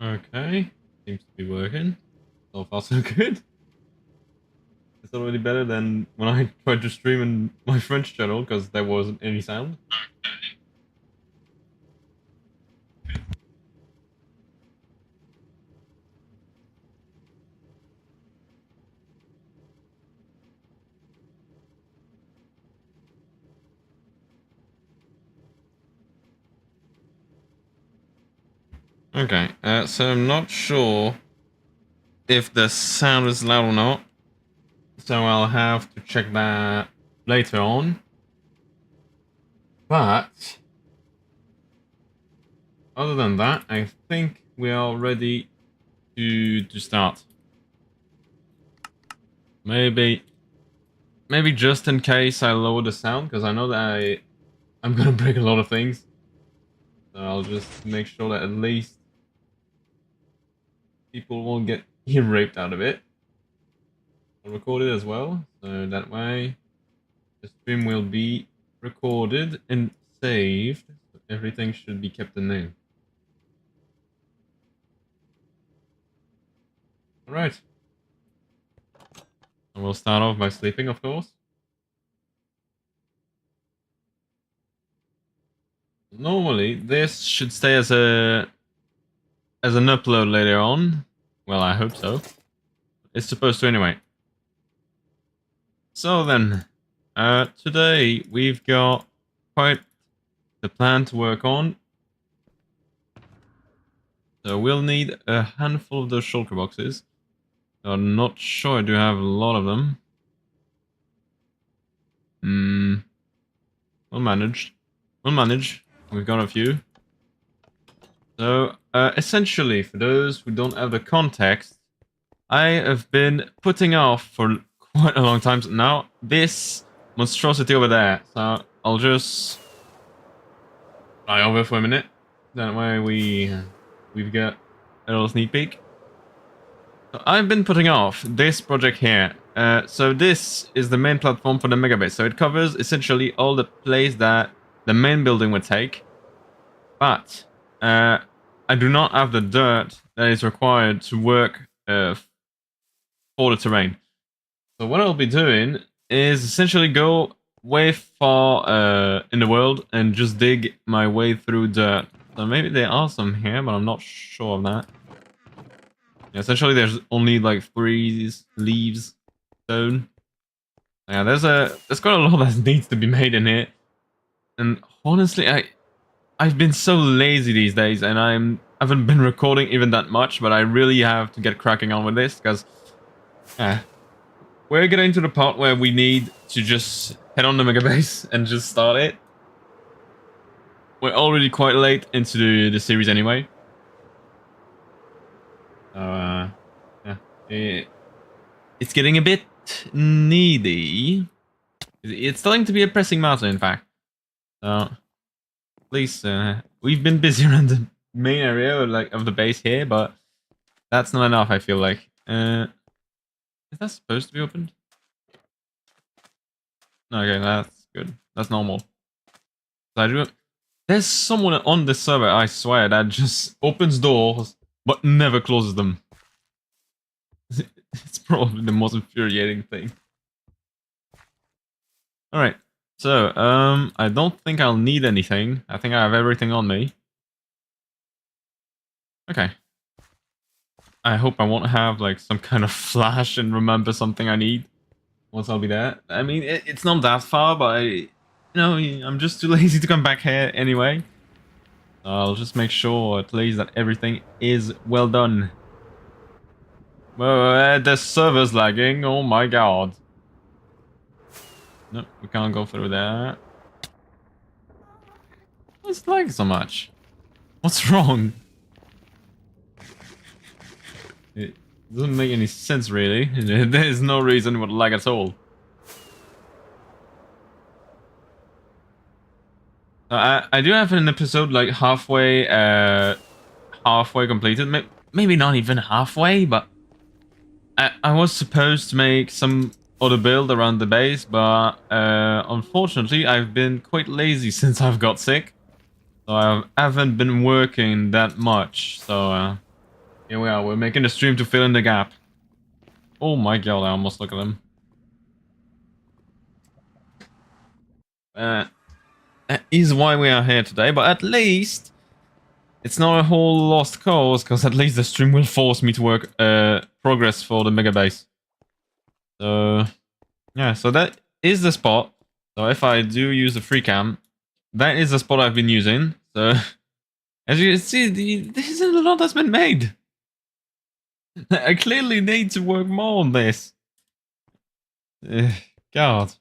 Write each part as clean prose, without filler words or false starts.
Okay, seems to be working. So far, so good. It's already better than when I tried to stream in my French channel because there wasn't any sound. Okay, so I'm not sure if the sound is loud or not. So I'll have to check that later on. But other than that, I think we are ready to start. Maybe just in case I lower the sound, because I know that I'm gonna break a lot of things. So I'll just make sure that at least people won't get ear raped out of it. I'll record it as well, so that way the stream will be recorded and saved. So everything should be kept in name. Alright. And we'll start off by sleeping, of course. Normally, this should stay as an upload later on. Well, I hope so. It's supposed to anyway. So then, today we've got quite the plan to work on. So we'll need a handful of those shulker boxes. I'm not sure I do have a lot of them. We'll manage. We'll manage. We've got a few. So, essentially, for those who don't have the context, I have been putting off for quite a long time now this monstrosity over there. So, I'll just fly over for a minute. That way we've got a little sneak peek. So I've been putting off this project here. So this is the main platform for the megabase. So it covers essentially all the place that the main building would take. But I do not have the dirt that is required to work for the terrain. So what I'll be doing is essentially go way far in the world and just dig my way through dirt. So maybe there are some here, but I'm not sure of that. Yeah, essentially, there's only like 3 leaves, stone. Yeah, there's quite a lot that needs to be made in here. And honestly, I've been so lazy these days, and haven't been recording even that much. But I really have to get cracking on with this because, we're getting to the part where we need to just head on the mega base and just start it. We're already quite late into the series anyway. So, yeah, it's getting a bit needy. It's starting to be a pressing matter, in fact. So, at least we've been busy around the main area of the base here, but that's not enough. I feel like. Is that supposed to be opened? Okay, that's good. That's normal. There's someone on this server, I swear, that just opens doors but never closes them. It's probably the most infuriating thing. Alright, so, I don't think I'll need anything. I think I have everything on me. Okay. I hope I won't have, like, some kind of flash and remember something I need once I'll be there. I mean, it's not that far, but I'm just too lazy to come back here anyway. So I'll just make sure, at least, that everything is well done. Well, the server's lagging. Oh my god. Nope, we can't go through there. What's lagging so much? What's wrong? It doesn't make any sense, really. There's no reason it would lag at all. I do have an episode like halfway completed. Maybe not even halfway, but I was supposed to make some other build around the base, but unfortunately I've been quite lazy since I've got sick. So I haven't been working that much. So Here we are. We're making the stream to fill in the gap. Oh my god, I almost look at them. That is why we are here today, but at least it's not a whole lost cause, because at least the stream will force me to work progress for the mega base. So, yeah, so that is the spot. So if I do use the free cam, that is the spot I've been using. So, as you can see, this isn't a lot that's been made. I clearly need to work more on this. God.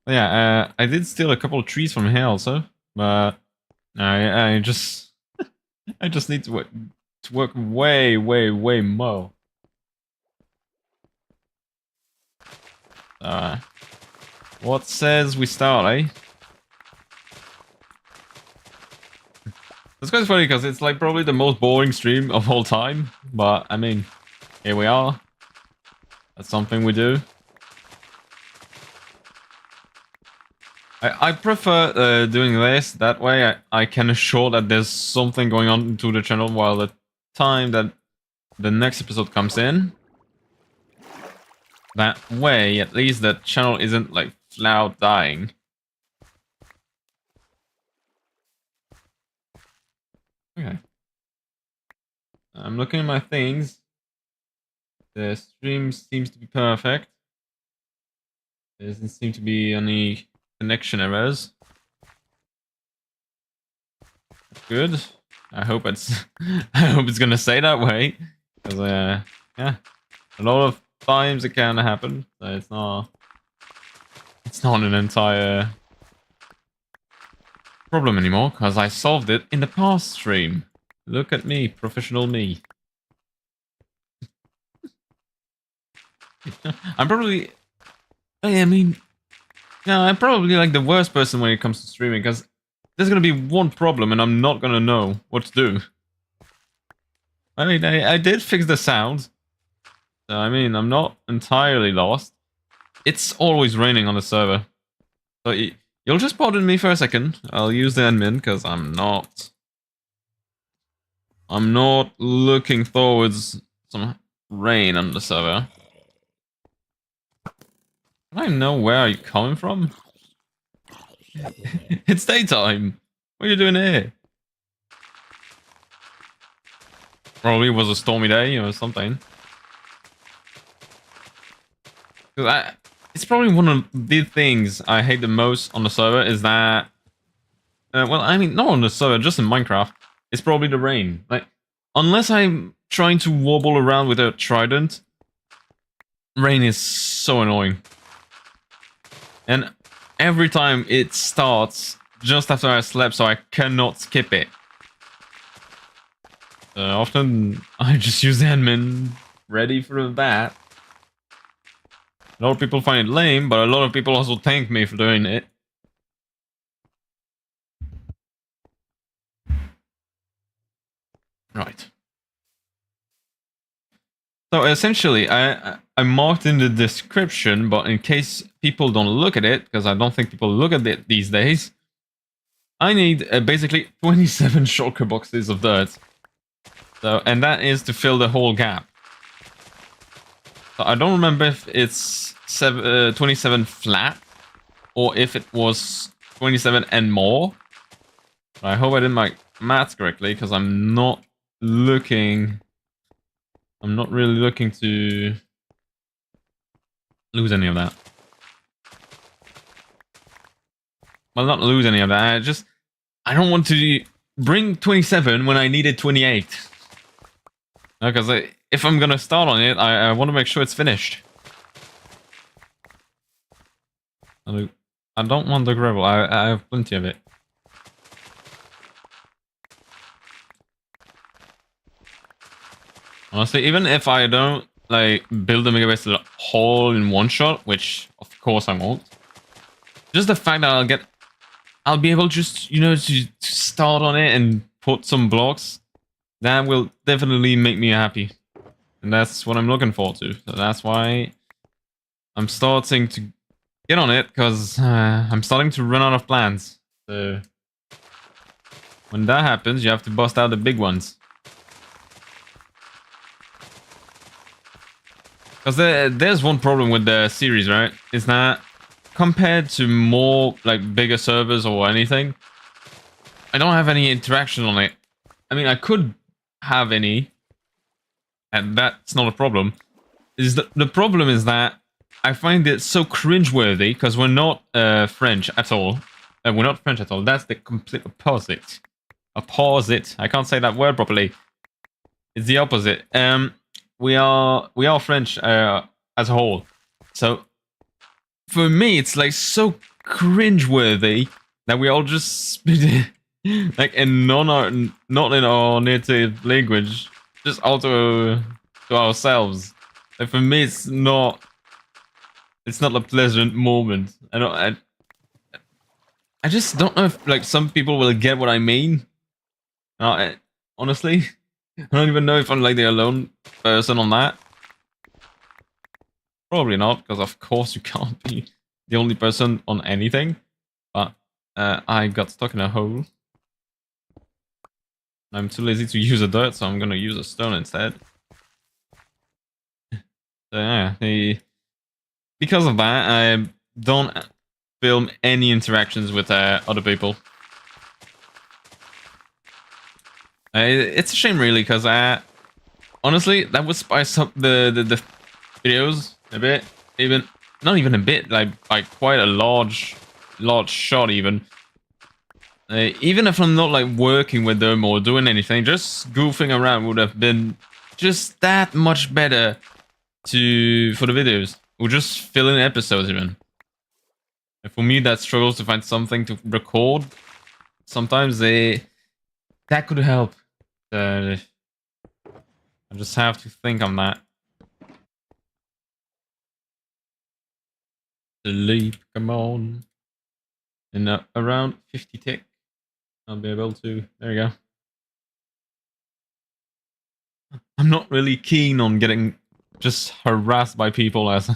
Yeah, I did steal a couple of trees from here also, but I just I just need to work way more. What says we start, eh? It's quite funny because it's like probably the most boring stream of all time, but I mean, here we are. That's something we do. I prefer doing this, that way I can assure that there's something going on to the channel while the time that the next episode comes in. That way, at least the channel isn't like flat dying. Okay. I'm looking at my things. The stream seems to be perfect. There doesn't seem to be any connection errors. Good. I hope it's I hope it's gonna stay that way. Because yeah. A lot of times it can happen. So it's not an entire problem anymore, because I solved it in the past stream. Look at me, professional me. I'm probably... I mean... No, I'm probably like the worst person when it comes to streaming, because there's gonna be one problem and I'm not gonna know what to do. I mean, I did fix the sound. So, I mean, I'm not entirely lost. It's always raining on the server. So, you'll just pardon me for a second. I'll use the admin, because I'm not looking towards some rain on the server. Do I know where you're coming from? It's daytime. What are you doing here? Probably was a stormy day or something. It's probably one of the things I hate the most on the server is that... well, I mean, not on the server, just in Minecraft. It's probably the rain. Like, unless I'm trying to wobble around with a trident, rain is so annoying. And every time it starts just after I slept, so I cannot skip it. Often I just use the admin ready for that. A lot of people find it lame, but a lot of people also thank me for doing it. Right. So essentially, I marked in the description, but in case people don't look at it, because I don't think people look at it these days, I need basically 27 shulker boxes of dirt. So, and that is to fill the whole gap. So I don't remember if it's 27 flat, or if it was 27 and more. But I hope I did my maths correctly, because I'm not really looking to lose any of that. Well, not lose any of that. I don't want to bring 27 when I needed 28. Because if I'm gonna start on it, I want to make sure it's finished. I don't want the gravel. I have plenty of it. Honestly, even if I don't like build the mega base to the whole in one shot, which of course I won't, just the fact that I'll be able just, you know, to start on it and put some blocks, that will definitely make me happy. And that's what I'm looking forward to. So that's why I'm starting to get on it, because I'm starting to run out of plans. So when that happens, you have to bust out the big ones. Because there's one problem with the series, right? Is that compared to more like bigger servers or anything, I don't have any interaction on it. I mean, I could have any, and that's not a problem. Is the problem is that I find it so cringeworthy because we're not French at all. We're not French at all. That's the complete opposite. Opposite. I can't say that word properly. It's the opposite. We are French as a whole. So for me, it's like so cringeworthy that we all just spit it like in not in our native language, just to ourselves. Like for me, it's not a pleasant moment. I just don't know if like some people will get what I mean. Honestly, I don't even know if I'm like the alone person on that. Probably not, because of course you can't be the only person on anything. But I got stuck in a hole. I'm too lazy to use a dirt, so I'm gonna use a stone instead. So yeah, because of that, I don't film any interactions with other people. It's a shame, really, because honestly, that would spice up the videos a bit, even not even a bit, like by quite a large shot, even. Even if I'm not like working with them or doing anything, just goofing around would have been just that much better for the videos, or just fill in episodes even. And for me, that struggles to find something to record. Sometimes that could help. I just have to think on that. Sleep, come on. In around 50 tick, I'll be able to. There you go. I'm not really keen on getting just harassed by people as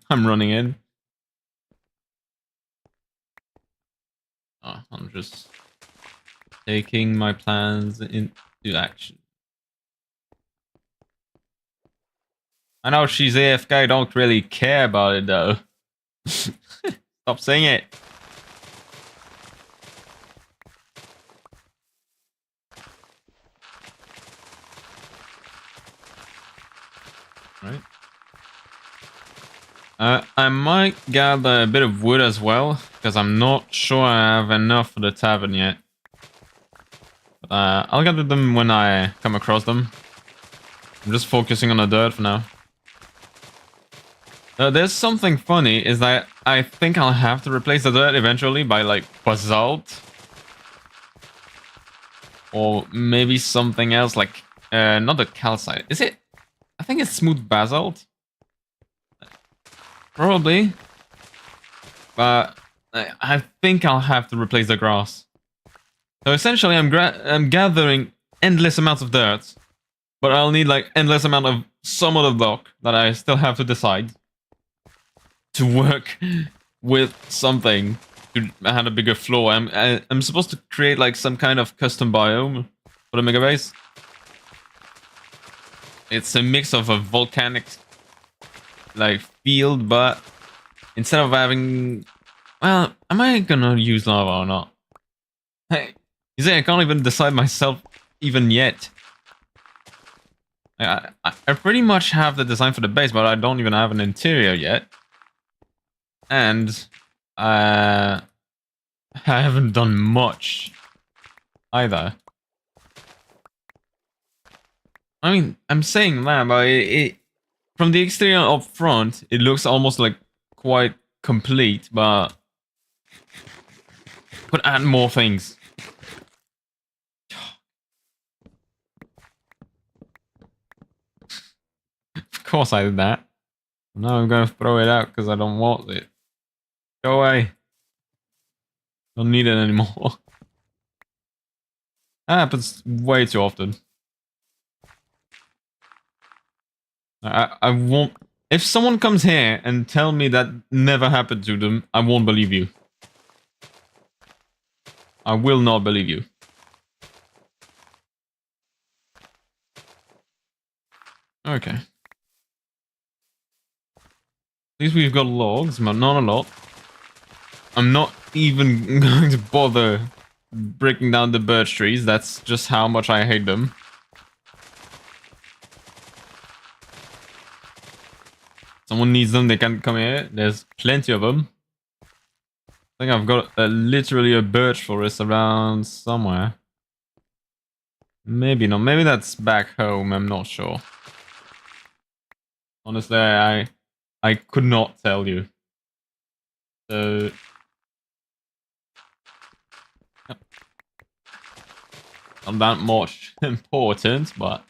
I'm running in. Oh, I'm just taking my plans into action. I know she's AFK, don't really care about it though. Stop saying it. Right. I might gather a bit of wood as well, because I'm not sure I have enough for the tavern yet. But, I'll gather them when I come across them. I'm just focusing on the dirt for now. There's something funny, is that I think I'll have to replace the dirt eventually by like basalt. Or maybe something else like, not the calcite. Is it? I think it's smooth basalt. Probably. But I think I'll have to replace the grass. So essentially I'm gathering endless amounts of dirt. But I'll need like endless amount of some other block that I still have to decide to work with something to have a bigger floor. I'm supposed to create like some kind of custom biome for the mega base. It's a mix of a volcanic like field, but instead of having, well, am I gonna use lava or not? Hey, you see, I can't even decide myself even yet. I pretty much have the design for the base, but I don't even have an interior yet. And I haven't done much either. I mean, I'm saying that, but from the exterior up front, it looks almost like quite complete, but could add more things. Of course I did that. Now I'm gonna throw it out because I don't want it. Go away. Don't need it anymore. That happens way too often. I won't. If someone comes here and tell me that never happened to them, I won't believe you. I will not believe you. Okay. least we've got logs, but not a lot. I'm not even going to bother breaking down the birch trees. That's just how much I hate them. Someone needs them, they can come here. There's plenty of them. I think I've got literally a birch forest around somewhere. Maybe not. Maybe that's back home. I'm not sure. Honestly, I could not tell you. So... Yep. Not that much important, but...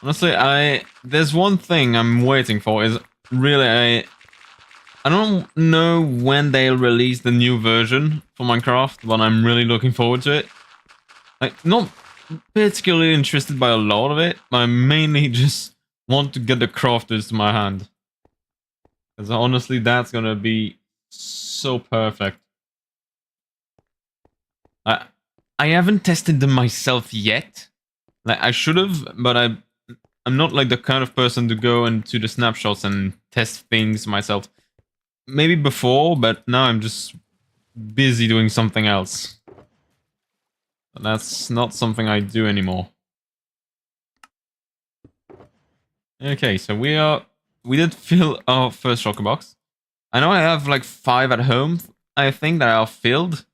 Honestly, there's one thing I'm waiting for is really I don't know when they'll release the new version for Minecraft, but I'm really looking forward to it. Like, not particularly interested by a lot of it, but I mainly just want to get the crafters to my hand. Because honestly, that's gonna be so perfect. I haven't tested them myself yet. Like, I should have, but I'm not like the kind of person to go into the snapshots and test things myself. Maybe before, but now I'm just busy doing something else. But that's not something I do anymore. Okay, so we did fill our first shulker box. I know I have like 5 at home, I think, that are filled.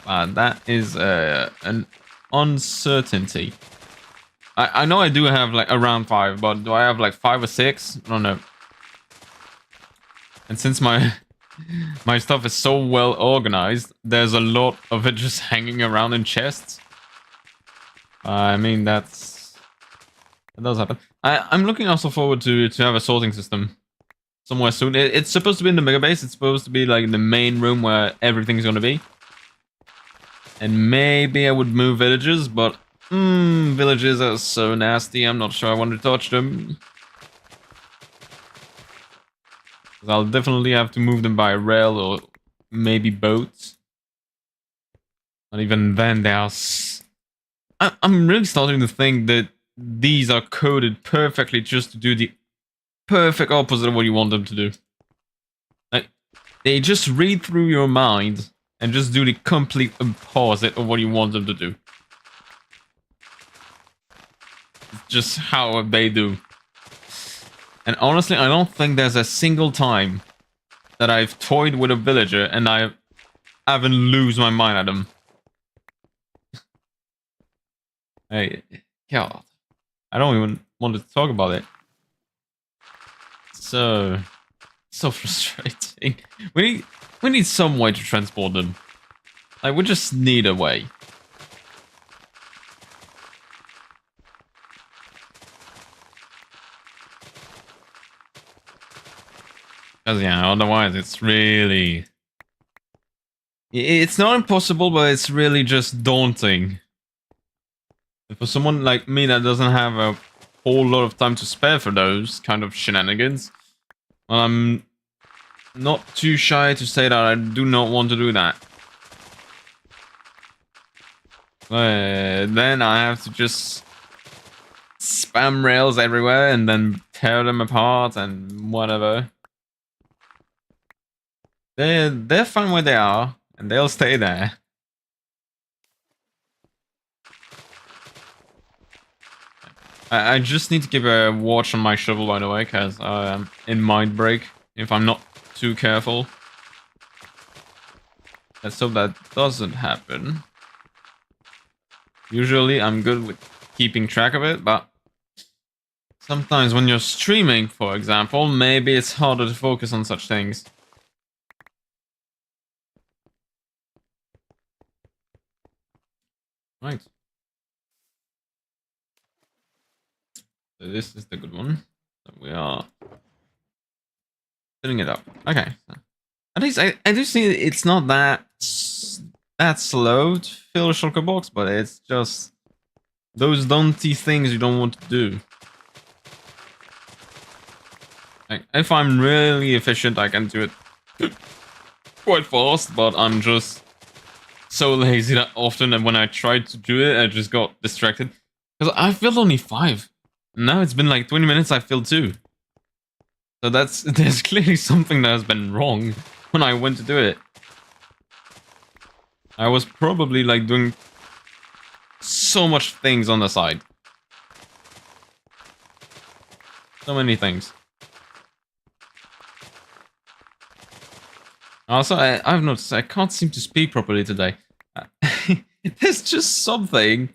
That is an uncertainty. I know I do have like around 5, but do I have like 5 or 6? I don't know. And since my stuff is so well organized, there's a lot of it just hanging around in chests. I mean, that does happen. I'm looking also forward to have a sorting system somewhere soon. It's supposed to be in the mega base. It's supposed to be like the main room where everything's gonna be. And maybe I would move villages, but villages are so nasty. I'm not sure I want to touch them. I'll definitely have to move them by rail or maybe boats. But even then, they are... I'm really starting to think that these are coded perfectly just to do the perfect opposite of what you want them to do. Like, they just read through your mind and just do the complete opposite of what you want them to do. It's just how they do. And honestly, I don't think there's a single time that I've toyed with a villager and I haven't lose my mind at them. Hey, God. I don't even want to talk about it. So frustrating. We need some way to transport them. Like, we just need a way. Because, yeah, otherwise it's really... It's not impossible, but it's really just daunting. And for someone like me that doesn't have a whole lot of time to spare for those kind of shenanigans, well, I'm not too shy to say that I do not want to do that. Then I have to just spam rails everywhere and then tear them apart and whatever. They're fine where they are, and they'll stay there. I just need to keep a watch on my shovel, by the way, because I'm in mind break if I'm not too careful. Let's hope that doesn't happen. Usually I'm good with keeping track of it, but sometimes when you're streaming, for example, maybe it's harder to focus on such things. Right. So this is the good one. So we are filling it up. Okay. At least I do see it's not that slow to fill a shulker box, but it's just those daunty things you don't want to do. Like, if I'm really efficient, I can do it quite fast, but I'm just so lazy that often that when I tried to do it, I just got distracted. Because I filled only 5. Now it's been like 20 minutes, I filled 2. So there's clearly something that has been wrong when I went to do it. I was probably like doing so much things on the side. So many things. Also, I've noticed I can't seem to speak properly today. There's just something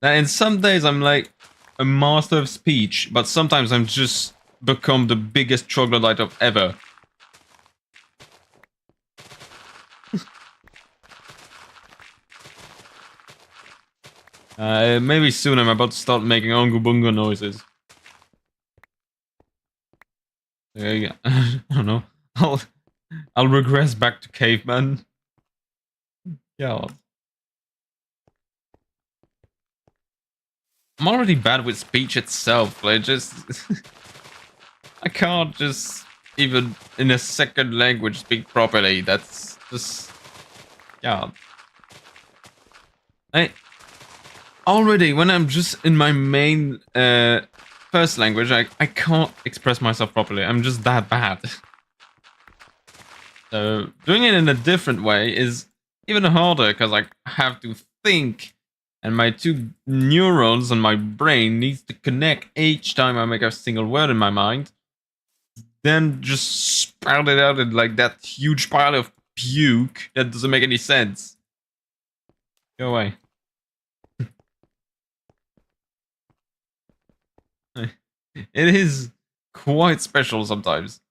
that in some days I'm like a master of speech, but sometimes I'm just become the biggest troglodyte of ever. Maybe soon I'm about to start making ongo bungo noises. Yeah, I don't know. I'll regress back to caveman. Yeah. I'm already bad with speech itself. Like, just I can't just even in a second language speak properly. That's just yeah. I already when I'm just in my main first language, I can't express myself properly. I'm just that bad. So doing it in a different way is even harder because I have to think, and my 2 neurons in my brain needs to connect each time I make a single word in my mind. Then just spout it out in like that huge pile of puke that doesn't make any sense. Go away. It is quite special sometimes.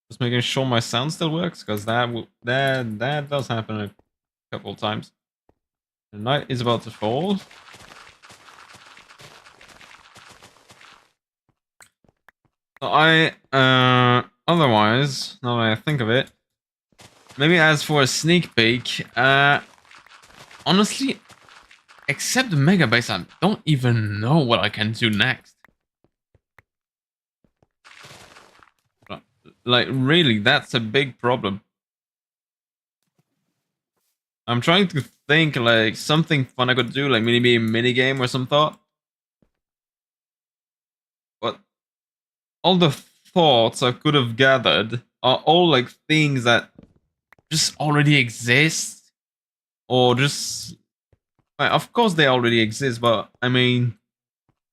Just making sure my sound still works, because that does happen a couple of times. The night is about to fall. So otherwise, now that I think of it, maybe as for a sneak peek, honestly, except the Mega Base, I don't even know what I can do next. Like, really, that's a big problem. I'm trying to think, like, something fun I could do, like maybe a minigame or some thought. But all the thoughts I could have gathered are all, like, things that just already exist. Or just... Of course they already exist, but, I mean...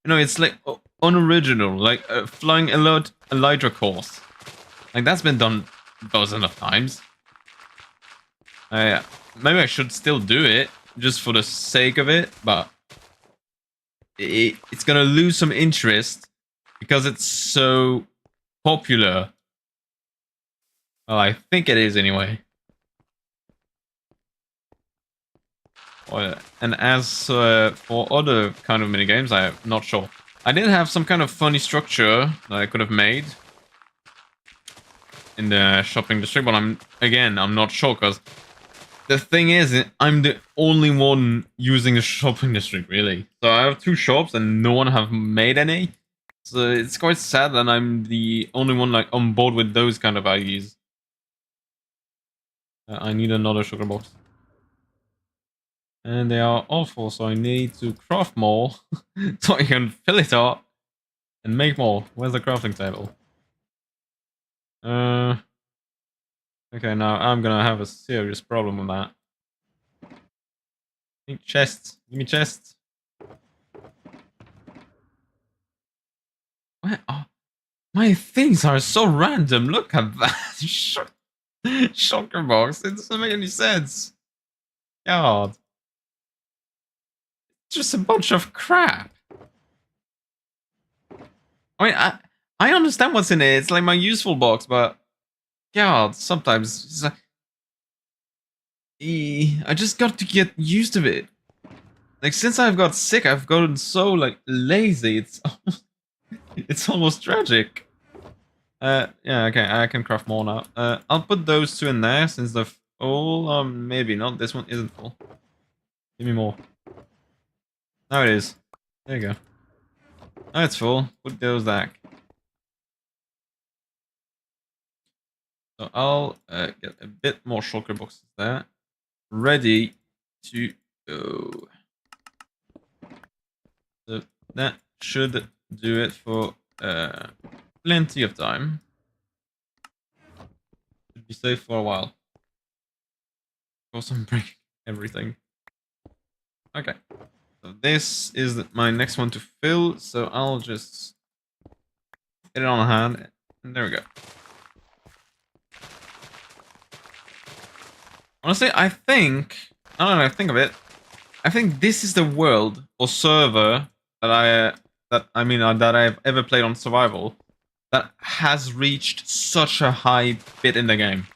You know, it's, like, unoriginal. Like, flying Elytra course. Like, that's been done dozens of times. Maybe I should still do it, just for the sake of it, but it's gonna lose some interest because it's so popular. Well, I think it is anyway. And as for other kind of minigames, I'm not sure. I did have some kind of funny structure that I could have made in the shopping district, but I'm not sure because the thing is, I'm the only one using the shopping district, really. So I have 2 shops and no one have made any. So it's quite sad that I'm the only one like on board with those kind of ideas. I need another sugar box. And they are awful, so I need to craft more so I can fill it up and make more. Where's the crafting table? Okay, now I'm gonna have a serious problem with that. Chests. Give me chests. Where are... My things are so random. Look at that. Shulker box. It doesn't make any sense. God. Just a bunch of crap. I mean, I understand what's in it. It's like my useful box, but God, sometimes it's like, I just got to get used to it. Like since I've got sick, I've gotten so like lazy. It's almost tragic. Yeah, okay, I can craft more now. I'll put those 2 in there since they're full. Maybe not. This one isn't full. Give me more. Now it is. There you go. Now it's full. Put those back. So I'll get a bit more shulker boxes there. Ready to go. So that should do it for plenty of time. Should be safe for a while. Of course, I'm breaking everything. Okay. So this is my next one to fill. So I'll just get it on hand. And there we go. Honestly, I think, I don't know, I think of it. I think this is the world or server that that I've ever played on survival that has reached such a high bit in the game.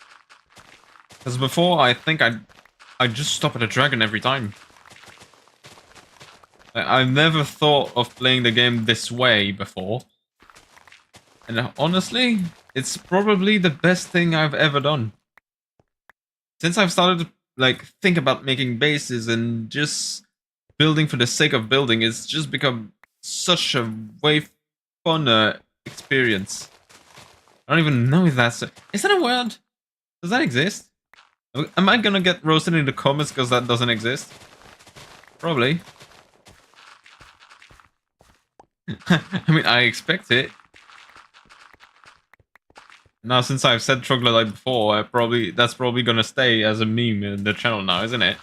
Because before, I think I just stop at a dragon every time. I never thought of playing the game this way before. And honestly, it's probably the best thing I've ever done. Since I've started to like think about making bases and just building for the sake of building, it's just become such a way funner experience. I don't even know if that's is that a word? Does that exist? Am I gonna get roasted in the comments because that doesn't exist? Probably. I mean, I expect it. Now, since I've said troglodyte before, that's probably gonna stay as a meme in the channel now, isn't it?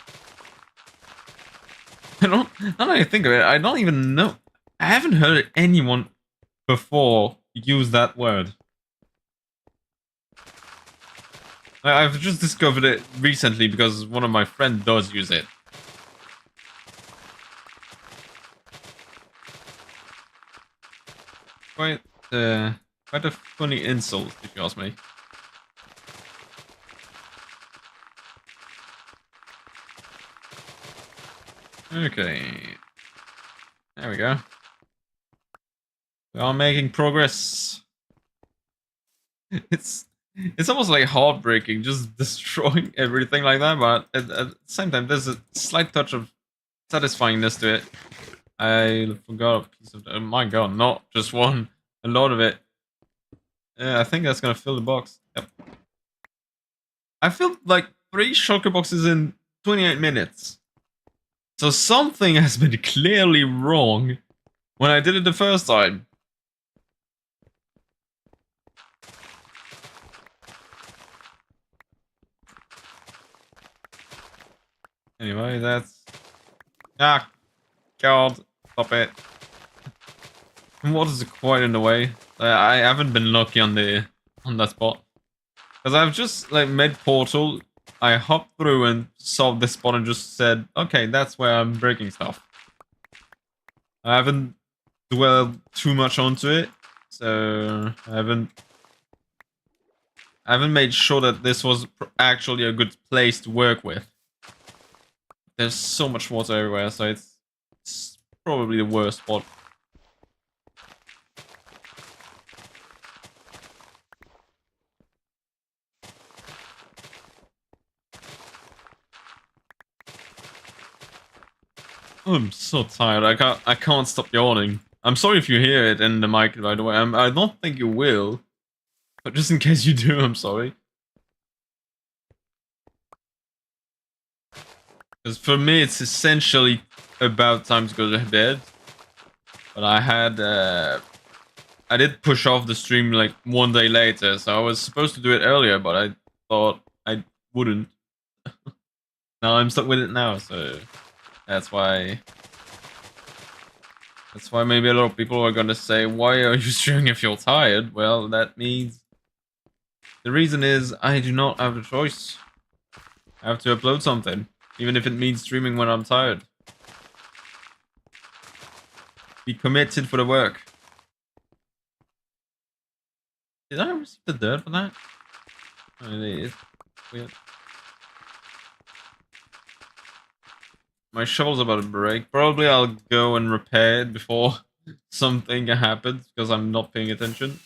Now that I think of it, I don't even know. I haven't heard anyone before use that word. I've just discovered it recently because one of my friends does use it. Quite, quite a funny insult, if you ask me. Okay. There we go. We are making progress. It's almost like heartbreaking just destroying everything like that, but at the same time there's a slight touch of satisfyingness to it. I forgot a piece of oh my god, not just one, a lot of it. Yeah, I think that's gonna fill the box. Yep. I filled like 3 shulker boxes in 28 minutes. So something has been clearly wrong when I did it the first time. Anyway, that's... Ah, God, stop it. Water's quite in the way. I haven't been lucky on that spot. Because I've just like made portal, I hopped through and solved this spot and just said, okay, that's where I'm breaking stuff. I haven't dwelled too much onto it, so I haven't made sure that this was actually a good place to work with. There's so much water everywhere, so it's probably the worst spot. Oh, I'm so tired. I can't stop yawning. I'm sorry if you hear it in the mic, by the way. I don't think you will, but just in case you do, I'm sorry. Because for me, it's essentially about time to go to bed. But I did push off the stream like one day later, so I was supposed to do it earlier, but I thought I wouldn't. Now I'm stuck with it now, so that's why. That's why maybe a lot of people are gonna say, "Why are you streaming if you're tired?" Well, that means the reason is I do not have a choice. I have to upload something, even if it means streaming when I'm tired. Be committed for the work. Did I receive the dirt for that? Oh, it is weird. My shovel's about to break. Probably I'll go and repair it before something happens because I'm not paying attention.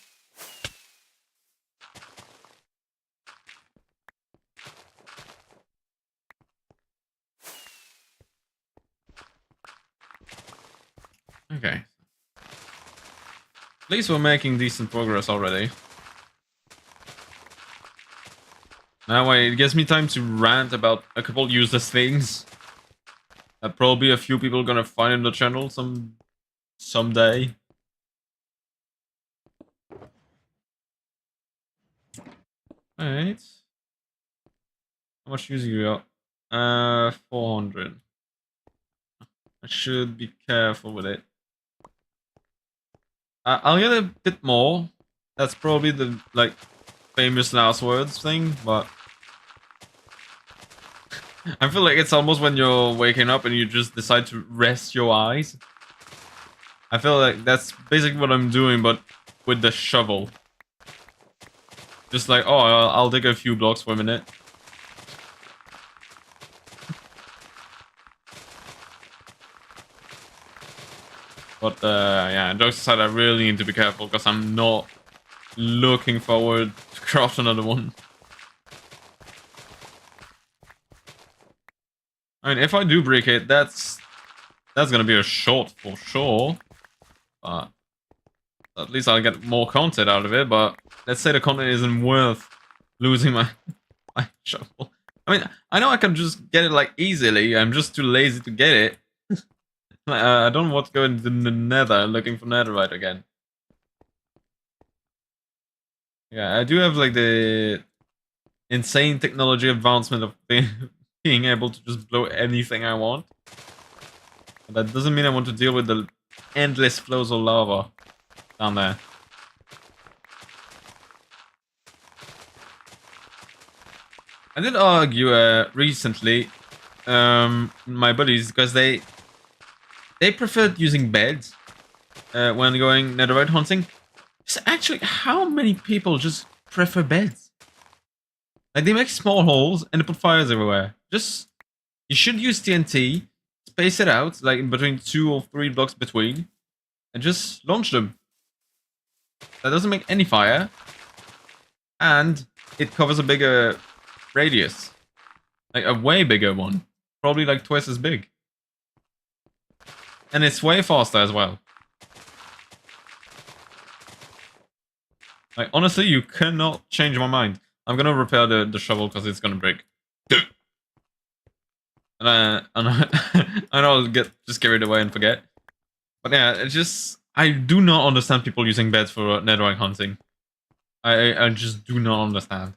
Okay. At least we're making decent progress already. That way, it gives me time to rant about a couple useless things that probably a few people are gonna find in the channel someday. Alright. How much use you got? 400. I should be careful with it. I'll get a bit more. That's probably the, like, famous last words thing, but... I feel like it's almost when you're waking up and you just decide to rest your eyes. I feel like that's basically what I'm doing, but with the shovel. Just like, oh, I'll dig a few blocks for a minute. But, yeah, jokes aside, I really need to be careful, because I'm not looking forward to craft another one. I mean, if I do break it, that's gonna be a short for sure. But at least I'll get more content out of it, but let's say the content isn't worth losing my shovel. I mean, I know I can just get it, like, easily, I'm just too lazy to get it. I don't want to go into the nether looking for netherite again. Yeah, I do have, like, the insane technology advancement of being able to just blow anything I want. But that doesn't mean I want to deal with the endless flows of lava down there. I did argue recently, my buddies, because they preferred using beds when going netherite hunting. So actually, how many people just prefer beds? Like, they make small holes and they put fires everywhere. Just, you should use TNT, space it out, like in between 2 or 3 blocks between, and just launch them. That doesn't make any fire, and it covers a bigger radius. Like, a way bigger one. Probably like twice as big. And it's way faster as well. Like, honestly, you cannot change my mind. I'm gonna repair the shovel because it's gonna break. And I know I'll just carried away and forget. But yeah, it's just, I do not understand people using beds for netherite hunting. I just do not understand.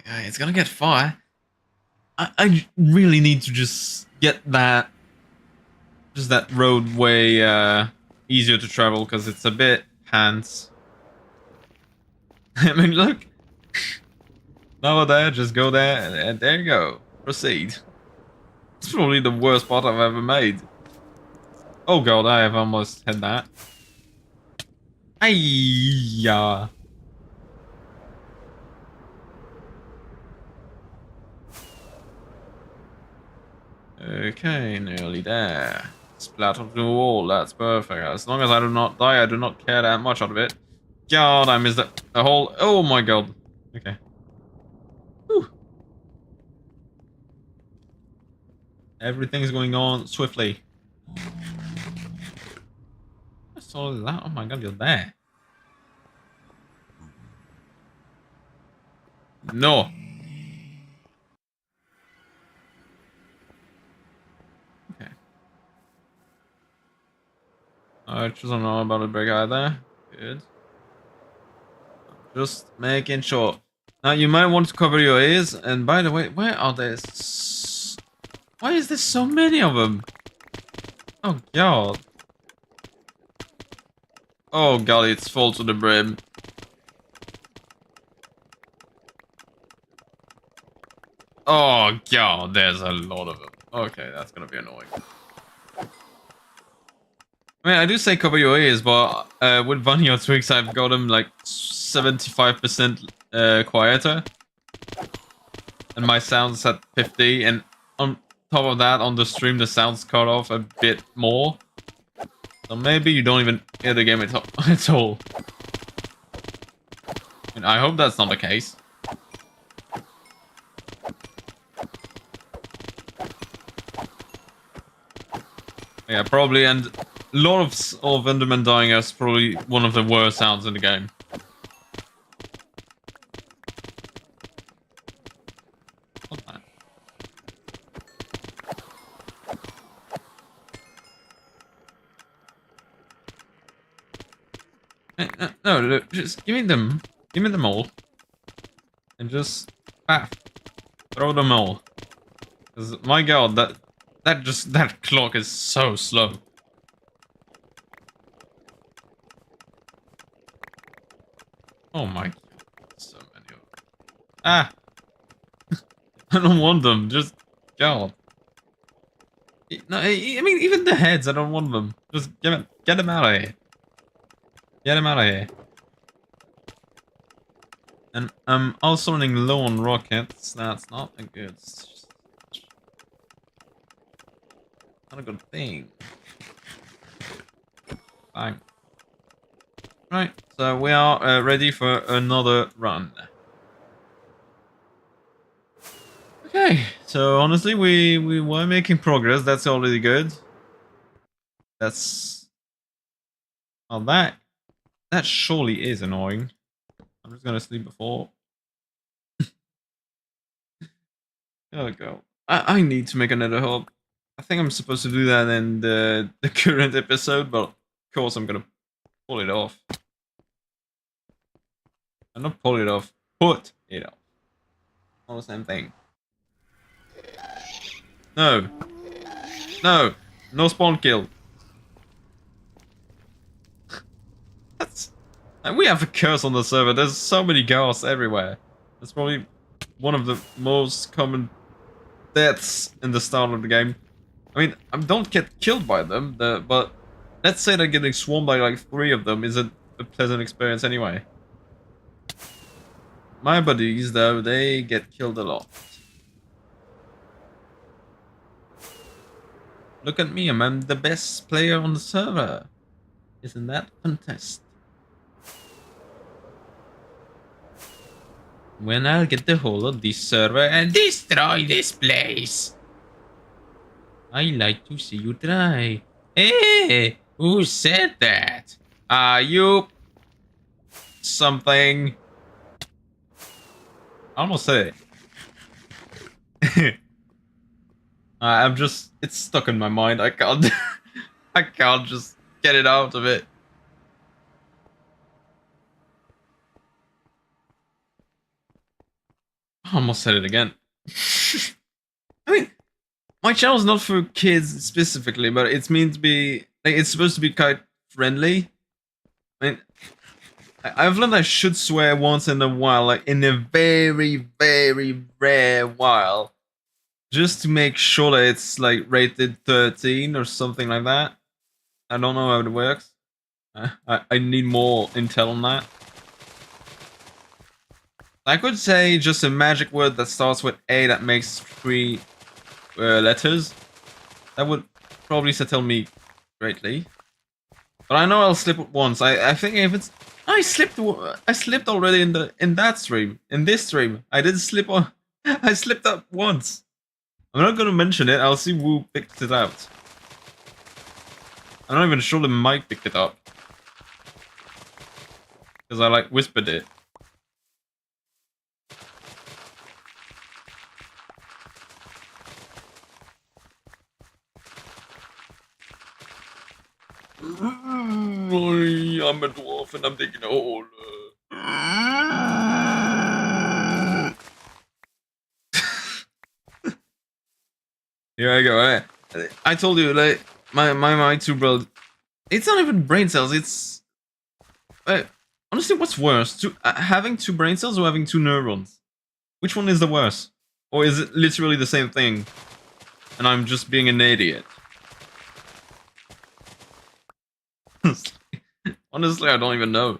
It's gonna get far. I really need to just get that, just that road way easier to travel, because it's a bit hands. I mean, look. Now there, just go there, and there you go. Proceed. It's probably the worst part I've ever made. Oh god, I have almost had that. Ayya. Okay, nearly there. Splat onto the wall, that's perfect. As long as I do not die, I do not care that much out of it. God, I missed a whole... Oh my god. Okay. Whew. Everything's going on swiftly. I saw that. Oh my god, you're there. No. Okay. I just don't know about the break either. Good. Just making sure. Now, you might want to cover your ears. And by the way, where are there... Why is there so many of them? Oh god. Oh god, it's full to the brim. Oh god, there's a lot of them. Okay, that's gonna be annoying. I mean, I do say cover your ears, but with Vanilla Twigs, I've got them like 75% quieter. And my sound's at 50, and on top of that, on the stream, the sound's cut off a bit more. So maybe you don't even hear the game at all. And I hope that's not the case. Yeah, probably, and a lot of Enderman dying is probably one of the worst sounds in the game. No, look, just give me them. Give me them all. And just throw them all. Because my god, that clock is so slow. Oh my god, so many of them. Ah! I don't want them, just god. No, I mean even the heads, I don't want them. Just get them out of here. Get them out of here. And I'm also running low on rockets. That's not a good. Not a good thing. Bang. Right, so we are ready for another run. Okay, so honestly, we were making progress. That's already good. That's well, that surely is annoying. I'm just gonna sleep before. There we go. I need to make another hub. I think I'm supposed to do that in the current episode, but of course I'm gonna pull it off. I'm not pull it off. Put it off. All the same thing. No. No. No spawn kill. That's... And we have a curse on the server. There's so many ghosts everywhere. That's probably one of the most common deaths in the start of the game. I mean, I don't get killed by them, but let's say that getting swarmed by like 3 of them isn't a pleasant experience anyway. My buddies, though, they get killed a lot. Look at me, I'm the best player on the server. Isn't that fantastic? When I'll get the hold of this server and destroy this place. I like to see you try. Hey, who said that? Are you something? I almost said it. I'm just, it's stuck in my mind. I can't, I can't just get it out of it. I almost said it again. I mean, my channel's not for kids specifically, but it's meant to be, like, it's supposed to be quite friendly. I mean, I've learned I should swear once in a while, like in a very, very rare while. Just to make sure that it's like rated 13 or something like that. I don't know how it works. I need more intel on that. I could say just a magic word that starts with A that makes 3 letters. That would probably settle me greatly. But I know I'll slip once. I think if it's I slipped already in that stream. In this stream. I did slip on I slipped up once. I'm not gonna mention it, I'll see who picked it out. I'm not even sure the mic picked it up. Because I like whispered it. I'm a dwarf and I'm digging a hole. Here I go. I told you, like, my 2 bro. It's not even brain cells. It's honestly, what's worse, having 2 brain cells or having 2 neurons? Which one is the worst? Or is it literally the same thing? And I'm just being an idiot. Honestly, I don't even know.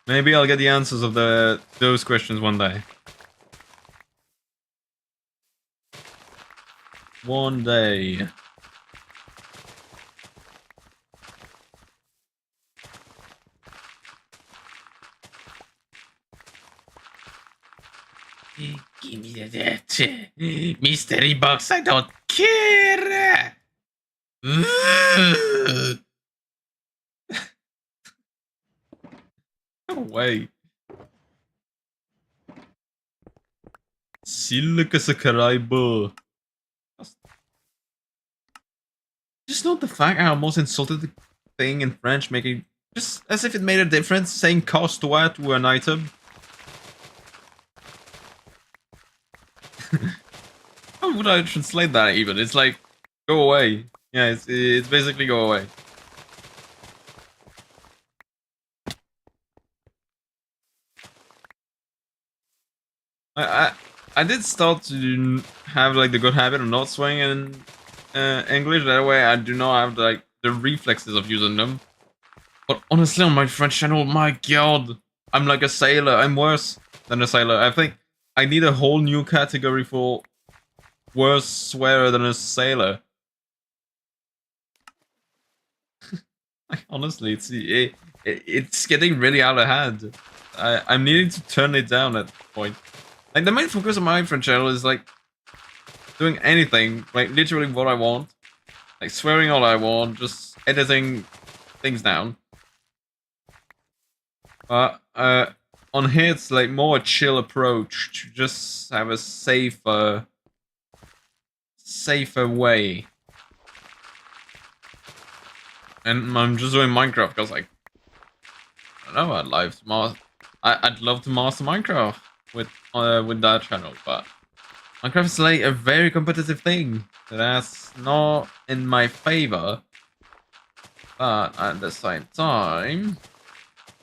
Maybe I'll get the answers of those questions one day. One day. Give me that mystery box. I don't care. No way. Silka Sakaraibo. Just note the fact I almost insulted the thing in French, making just as if it made a difference, saying costois to an item. How would I translate that even? It's like, go away. Yeah, it's basically go away. I I did start to have like the good habit of not swearing in English. That way, I do not have like the reflexes of using them. But honestly, on my French channel, my god, I'm like a sailor. I'm worse than a sailor. I think I need a whole new category for worse swearer than a sailor. Honestly, it's getting really out of hand. I'm needing to turn it down at this point. Like the main focus of my French channel is like doing anything, like literally what I want, like swearing all I want, just editing things down. But on here it's like more a chill approach to just have a safer way. And I'm just doing Minecraft because like I don't know, I'd love to master Minecraft with that channel, but Minecraft is like a very competitive thing that's not in my favor. But at the same time,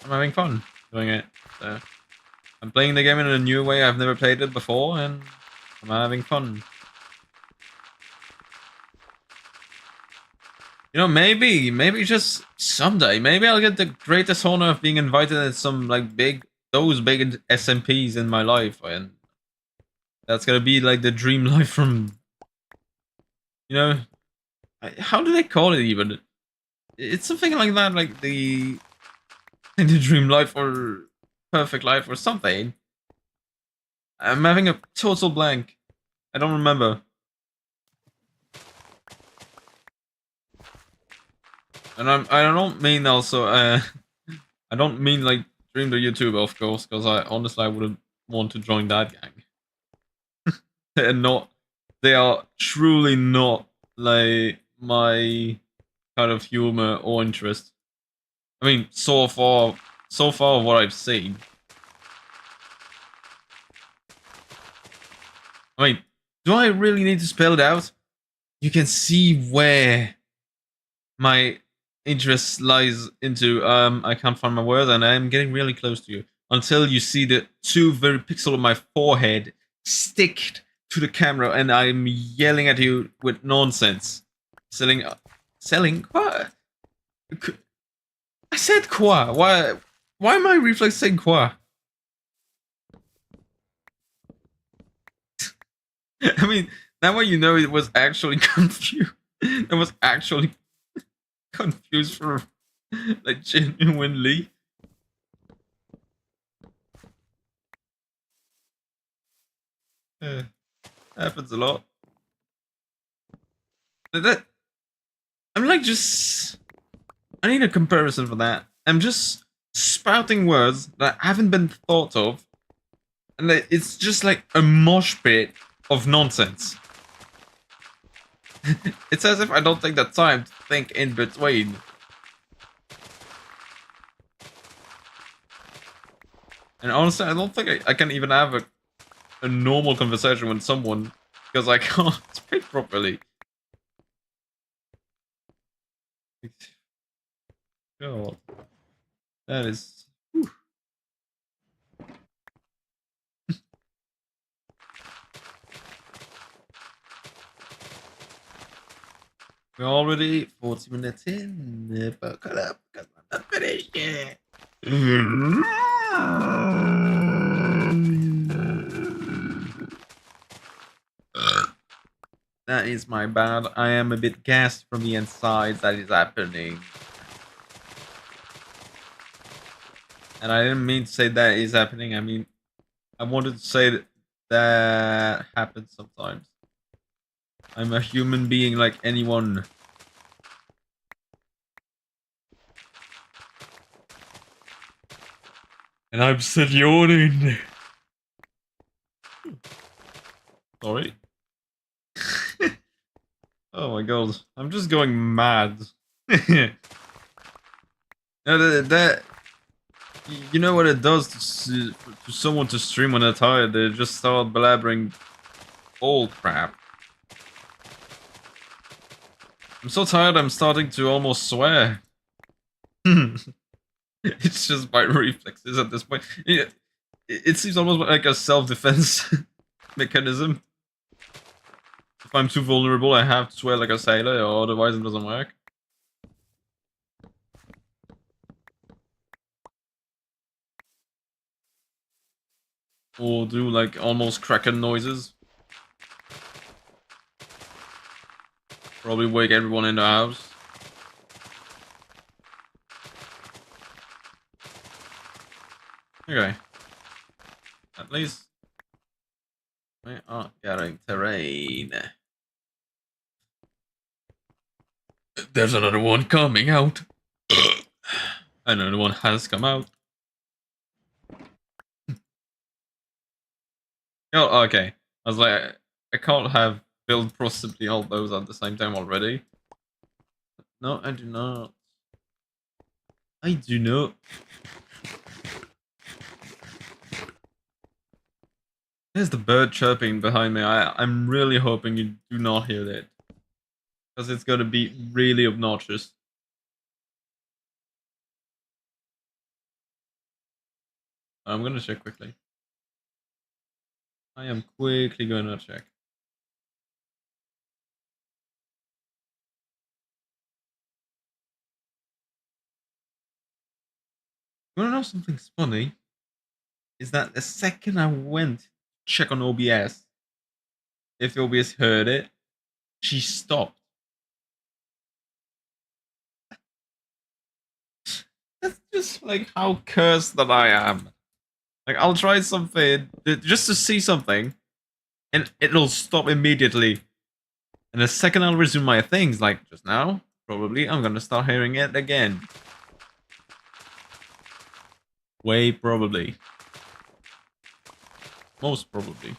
I'm having fun doing it. So I'm playing the game in a new way I've never played it before, and I'm having fun. You know, maybe just someday, maybe I'll get the greatest honor of being invited to some like those big SMPs in my life, and that's gonna be like the dream life from, you know, how do they call it even? It's something like that, like the dream life or perfect life or something. I'm having a total blank. I don't remember. And I don't mean also I don't mean like Dream the YouTuber, of course, because I honestly I wouldn't want to join that gang. They're not. They are truly not like my kind of humor or interest. I mean, so far what I've seen. I mean, do I really need to spell it out? You can see where my interest lies into. I can't find my words, and I'm getting really close to you. Until you see the two very pixel of my forehead stick to the camera, and I'm yelling at you with nonsense. Selling what? I said quoi? Why am I reflex saying quoi? I mean, that way you know it was actually confused. It was actually confused for like genuinely. Happens a lot. That I'm like just. I need a comparison for that. I'm just spouting words that haven't been thought of, and it's just like a mosh pit of nonsense. It's as if I don't take the time to think in between. And honestly, I don't think I can even have a normal conversation with someone because I can't speak properly. God, that is. Whew. We're already 40 minutes in. Buckle up, because I'm not finished yet. That is my bad. I am a bit gassed from the inside. That is happening. And I didn't mean to say that is happening. I mean, I wanted to say that happens sometimes. I'm a human being like anyone. And I'm still yawning. Sorry. Oh my god, I'm just going mad. No, that you know what it does to someone to stream when they're tired? They just start blabbering all crap. I'm so tired I'm starting to almost swear. It's just by reflexes at this point. It seems almost like a self-defense mechanism. If I'm too vulnerable, I have to swear like a sailor, or otherwise it doesn't work. Or do like almost kraken noises. Probably wake everyone in the house. Okay. At least we are getting terrain. There's another one coming out. Another one has come out. Oh, okay. I was like, I can't have build possibly all those at the same time already. No, I do not. I do not. There's the bird chirping behind me. I'm really hoping you do not hear that. Because it's gonna be really obnoxious. I'm gonna check quickly. I am quickly gonna check. You wanna know something funny? Is that the second I went to check on OBS, if OBS heard it, she stopped. That's just like how cursed that I am. Like, I'll try something just to see something, and it'll stop immediately. And the second I'll resume my things, like just now, probably I'm gonna start hearing it again. Way probably. Most probably.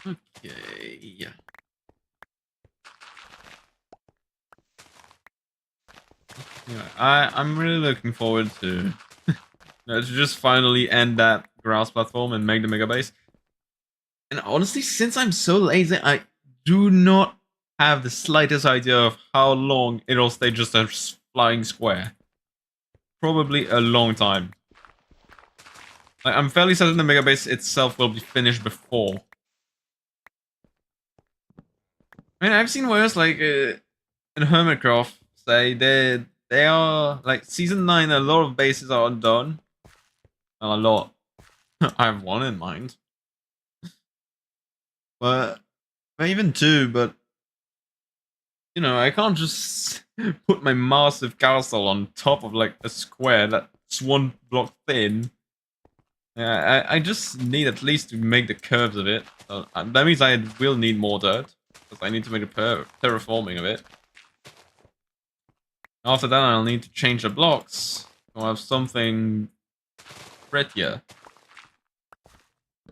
Okay. Yeah. I'm really looking forward to to just finally end that grass platform and make the mega base. And honestly, since I'm so lazy, I do not have the slightest idea of how long it'll stay just a flying square. Probably a long time. Like, I'm fairly certain the mega base itself will be finished before. I mean, I've seen worse, like in Hermitcraft, say they are like season 9. A lot of bases are undone. Well, a lot. I have one in mind, but even two. But you know, I can't just put my massive castle on top of like a square that's one block thin. Yeah, I just need at least to make the curves of it. That means I will need more dirt, because I need to make a terraforming of it. After that, I'll need to change the blocks. I'll have something prettier.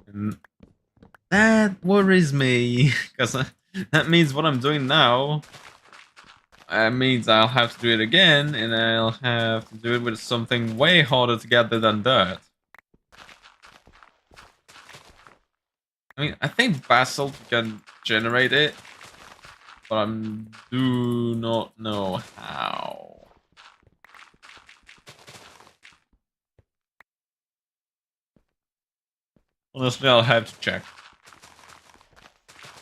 And that worries me, because that means what I'm doing now means I'll have to do it again, and I'll have to do it with something way harder to gather than dirt. I mean, I think basalt can generate it, but I do not know how. Honestly, I'll have to check.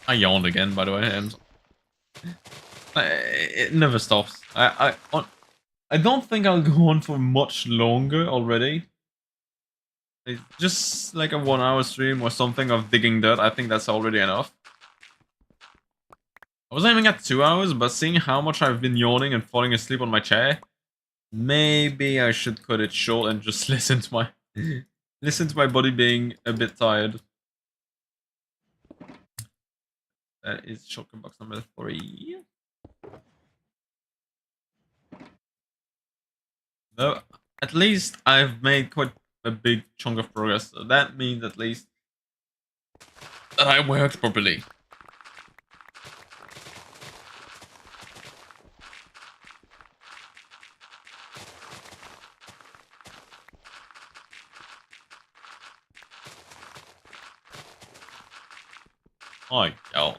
I yawned again, by the way. It never stops. I don't think I'll go on for much longer already. It's just like a 1 hour stream or something of digging dirt. I think that's already enough. I was aiming at 2 hours, but seeing how much I've been yawning and falling asleep on my chair, maybe I should cut it short and just listen to my body being a bit tired. That is Shulker Box number 3. No, at least I've made quite a big chunk of progress. So that means at least that I worked properly. My God.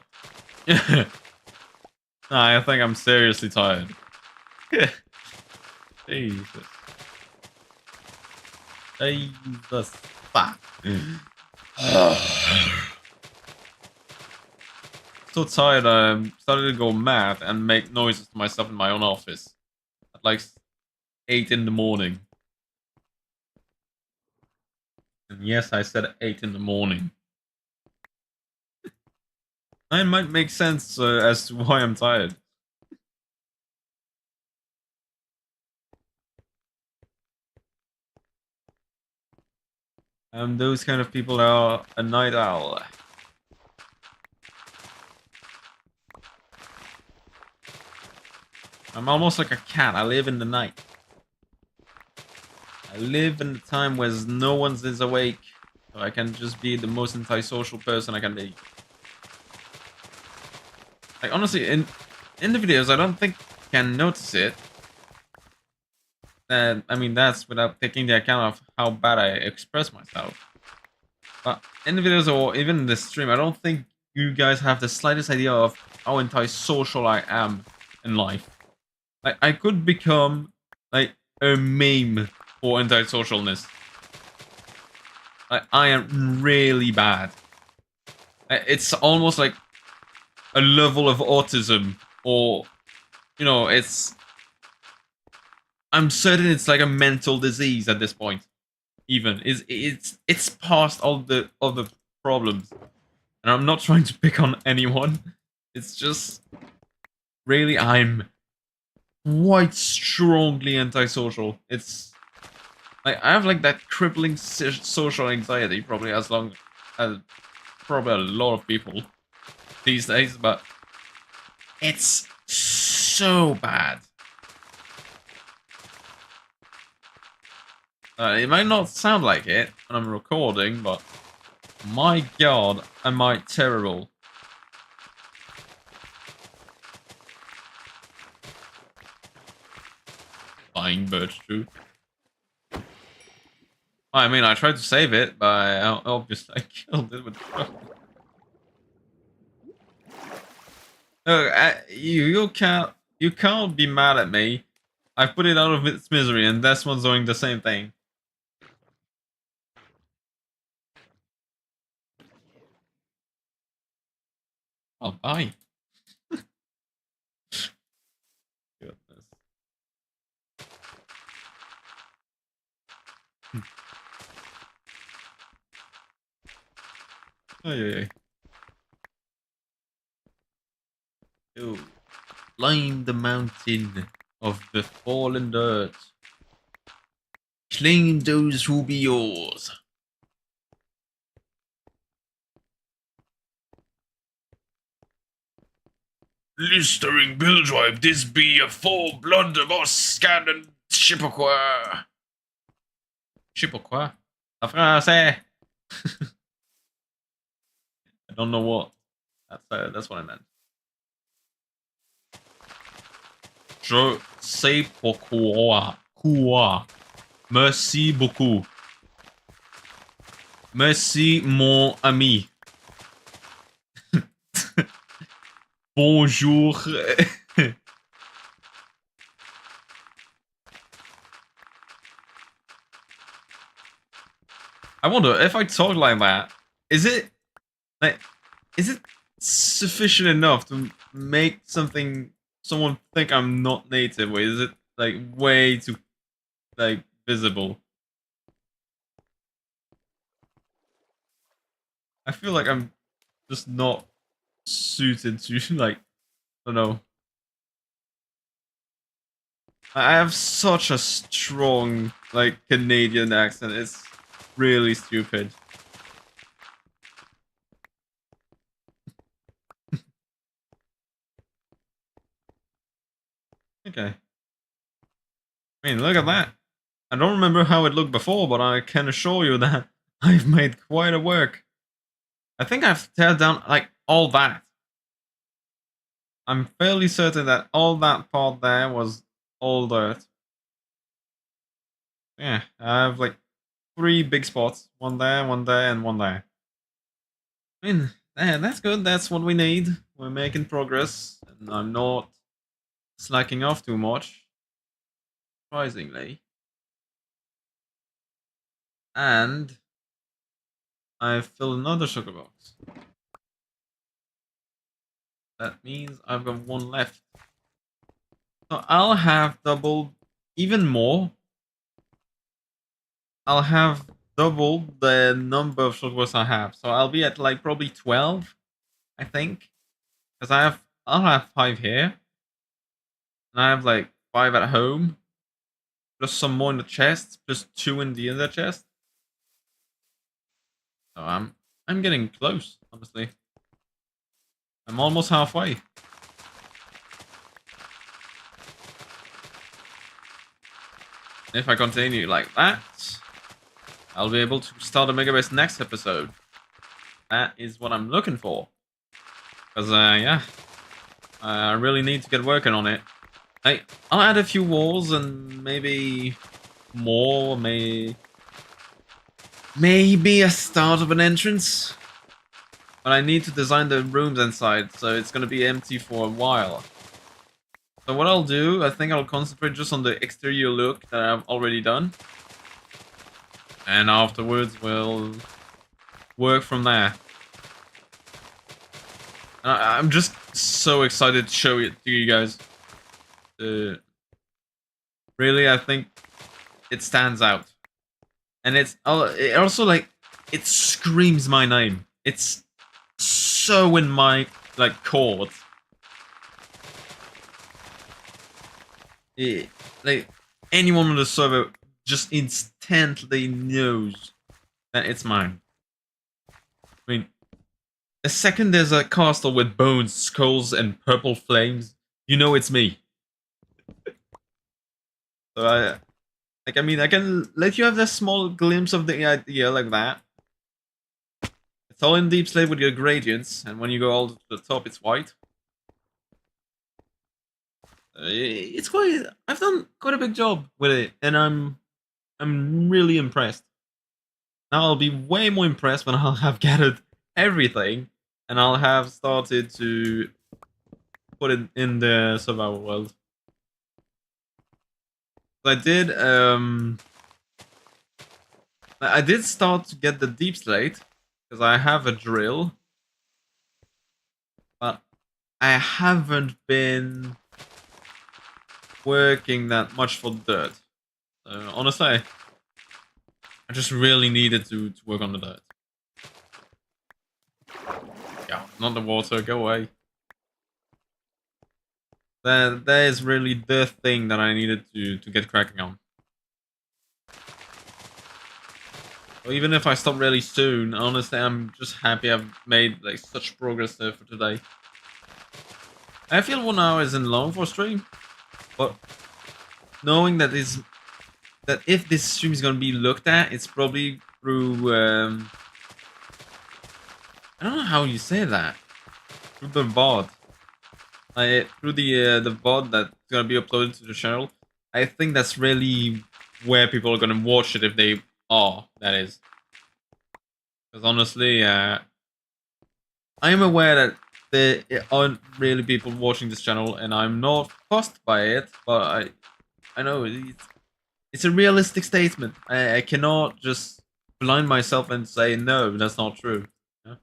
Nah, I think I'm seriously tired. Jesus. Jesus. Fuck. So tired, I started to go mad and make noises to myself in my own office at like 8 in the morning. And yes, I said 8 in the morning. It might make sense as to why I'm tired. Those kind of people are a night owl. I'm almost like a cat. I live in the night. I live in the time where no one is awake. So I can just be the most antisocial person I can be. Like, honestly, in the videos, I don't think you can notice it. I mean, that's without taking the account of how bad I express myself. But in the videos or even in the stream, I don't think you guys have the slightest idea of how antisocial I am in life. Like, I could become, like, a meme for antisocialness. I am really bad. It's almost like a level of autism, or, you know, I'm certain it's like a mental disease at this point. Even it's past all the other problems, and I'm not trying to pick on anyone. It's just really I'm quite strongly antisocial. It's like I have like that crippling social anxiety, probably as long as probably a lot of people these days, but it's so bad. It might not sound like it when I'm recording, but my God, am I terrible. Buying birch too. I mean, I tried to save it, but I obviously I killed it with the No, you can't be mad at me. I put it out of its misery, and this one's doing the same thing. Oh, bye. Goodness. Oh yeah. Yo, climb the mountain of the fallen dirt. Claim those who be yours. Blistering Bill Drive, this be a full blood of us scandal Chippewa. Chippewa? En français. I don't know what. That's what I meant. Je sais pourquoi. Quoi? Merci beaucoup. Merci, mon ami. Bonjour. I wonder if I talk like that, is it like is it sufficient enough to make someone think I'm not native, or is it like way too like visible? I feel like I'm just not suited to like I don't know. I have such a strong like Canadian accent. It's really stupid. Okay. I mean, look at that. I don't remember how it looked before, but I can assure you that I've made quite a work. I think I've teared down like all that. I'm fairly certain that all that part there was all dirt. Yeah, I have like 3 big spots. One there, and one there. I mean, yeah, that's good. That's what we need. We're making progress, and I'm not slacking off too much, surprisingly. And I've filled another sugar box. That means I've got one left. So I'll have double, even more. I'll have double the number of sugar boxes I have. So I'll be at like probably 12, I think. Because I'll have 5 here. And I have like 5 at home. Plus some more in the chest. Plus 2 in the other chest. So I'm getting close, honestly. I'm almost halfway. If I continue like that, I'll be able to start a Megabase next episode. That is what I'm looking for. Because, yeah, I really need to get working on it. I'll add a few walls and maybe more, maybe a start of an entrance. But I need to design the rooms inside, so it's going to be empty for a while. So what I'll do, I think I'll concentrate just on the exterior look that I've already done. And afterwards, we'll work from there. I'm just so excited to show it to you guys. Really, I think it stands out. And it also, like, it screams my name. It's so in my, like, chords. Like, anyone on the server just instantly knows that it's mine. I mean, the second there's a castle with bones, skulls, and purple flames, you know it's me. So I can let you have a small glimpse of the idea like that. It's all in deep slate with your gradients, and when you go all to the top, it's white. It's quite. I've done quite a big job with it, and I'm really impressed. Now I'll be way more impressed when I'll have gathered everything, and I'll have started to put it in the survival world. I did start to get the deep slate because I have a drill, but I haven't been working that much for dirt. So honestly, I just really needed to work on the dirt. Yeah, not the water, go away. That is really the thing that I needed to get cracking on. So even if I stop really soon, honestly, I'm just happy I've made like such progress there for today. I feel 1 hour isn't long for a stream, but knowing that if this stream is gonna be looked at, it's probably through I don't know how you say that. Through the VOD. Through the VOD that's gonna be uploaded to the channel. I think that's really where people are gonna watch it if they are, that is. Because honestly, I am aware that there aren't really people watching this channel, and I'm not fussed by it, but I know it's a realistic statement. I cannot just blind myself and say, no, that's not true. Yeah?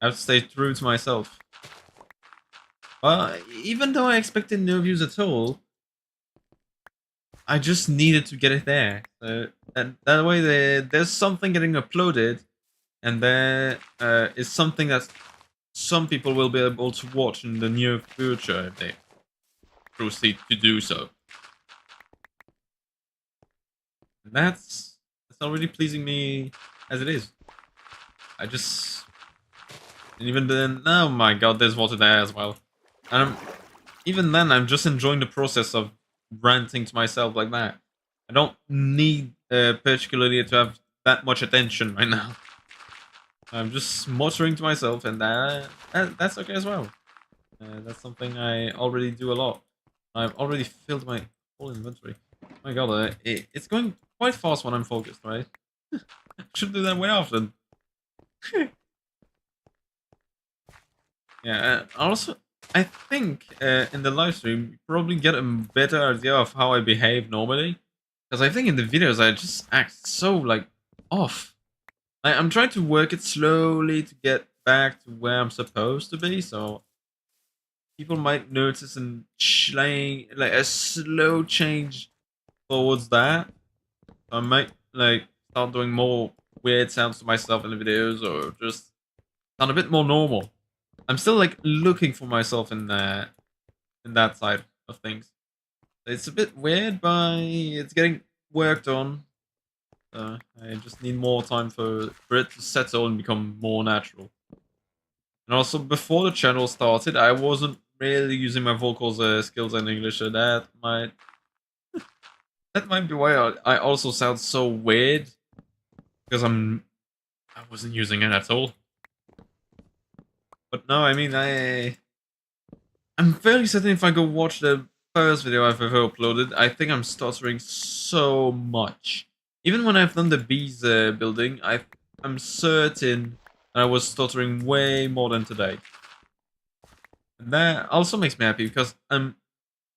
I have to stay true to myself. But even though I expected no views at all, I just needed to get it there. So that way there's something getting uploaded, and there is something that some people will be able to watch in the near future if they proceed to do so. And that's already pleasing me as it is. I just... And even then... Oh my god, there's water there as well. And even then, I'm just enjoying the process of ranting to myself like that. I don't need particularly to have that much attention right now. I'm just muttering to myself, and that's okay as well. That's something I already do a lot. I've already filled my whole inventory. My god, it's going quite fast when I'm focused, right? I should do that way often. Yeah, also, I think in the live stream, you probably get a better idea of how I behave normally. Because I think in the videos, I just act so, like, off. I'm trying to work it slowly to get back to where I'm supposed to be, so people might notice like a slow change towards that. I might like start doing more weird sounds to myself in the videos, or just sound a bit more normal. I'm still like looking for myself in that side of things. It's a bit weird, but it's getting worked on. I just need more time for it to settle and become more natural. And also, before the channel started, I wasn't really using my vocals skills in English, so that might be why I also sound so weird, because I wasn't using it at all. But no, I mean I'm fairly certain if I go watch the first video I've ever uploaded, I think I'm stuttering so much. Even when I've done the bees building, I'm certain I was stuttering way more than today. And that also makes me happy because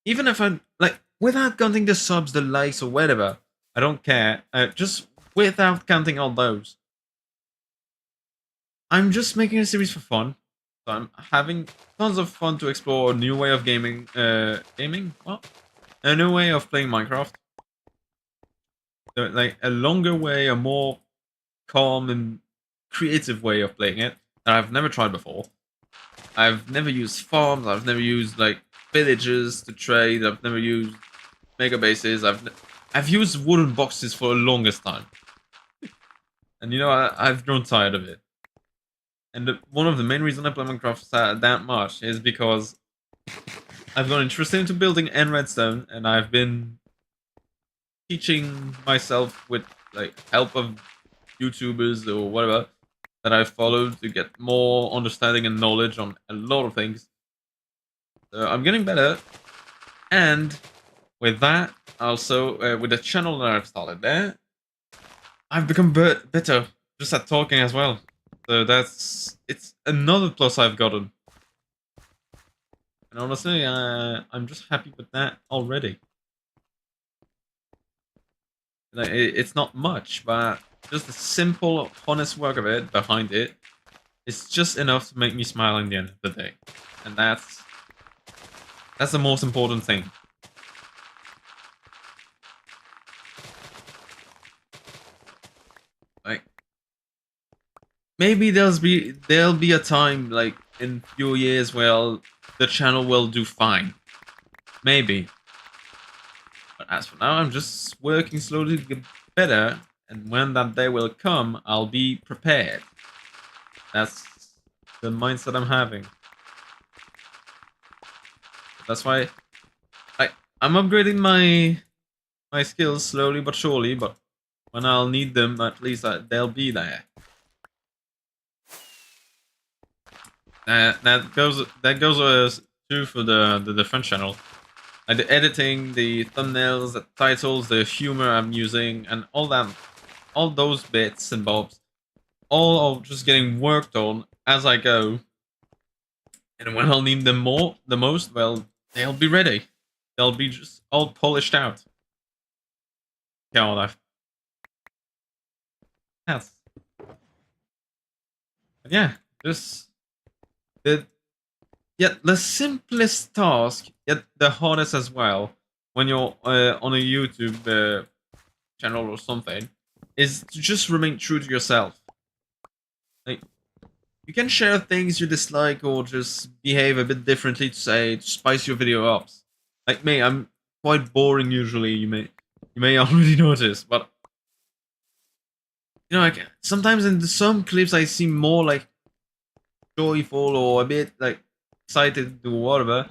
even if I'm like without counting the subs, the likes, or whatever, I don't care. Just without counting all those, I'm just making a series for fun. So I'm having tons of fun to explore a new way of gaming. Gaming? What? A new way of playing Minecraft. So, like a longer way, a more calm and creative way of playing it that I've never tried before. I've never used farms. I've never used like villages to trade. I've never used mega bases. I've used wooden boxes for the longest time, and you know I've grown tired of it. And one of the main reasons I play Minecraft that much is because I've got interested into building and redstone, and I've been teaching myself with like help of YouTubers or whatever that I've followed to get more understanding and knowledge on a lot of things. So I'm getting better, and with that, also with the channel that I've started there, I've become better just at talking as well. So it's another plus I've gotten. And honestly, I'm just happy with that already. Like, it's not much, but just the simple, honest work of it behind it is just enough to make me smile in the end of the day. And that's the most important thing. Like, maybe there'll be a time like in a few years where the channel will do fine. Maybe. But as for now, I'm just working slowly to get better, and when that day will come, I'll be prepared. That's the mindset I'm having. That's why I'm upgrading my skills slowly but surely, but when I'll need them, at least they'll be there. That goes too for the different channel. Like the editing, the thumbnails, the titles, the humor I'm using, and all those bits and bobs, all are just getting worked on as I go. And when I'll need them the most, well, they'll be ready. They'll be just all polished out. God, yes. Yeah, just the yet the simplest task, yet the hardest as well, when you're on a YouTube channel or something, is to just remain true to yourself. Like, you can share things you dislike or just behave a bit differently to spice your video up. Like me, I'm quite boring usually. You may already notice, but like sometimes in some clips I seem more like joyful or a bit like excited or whatever,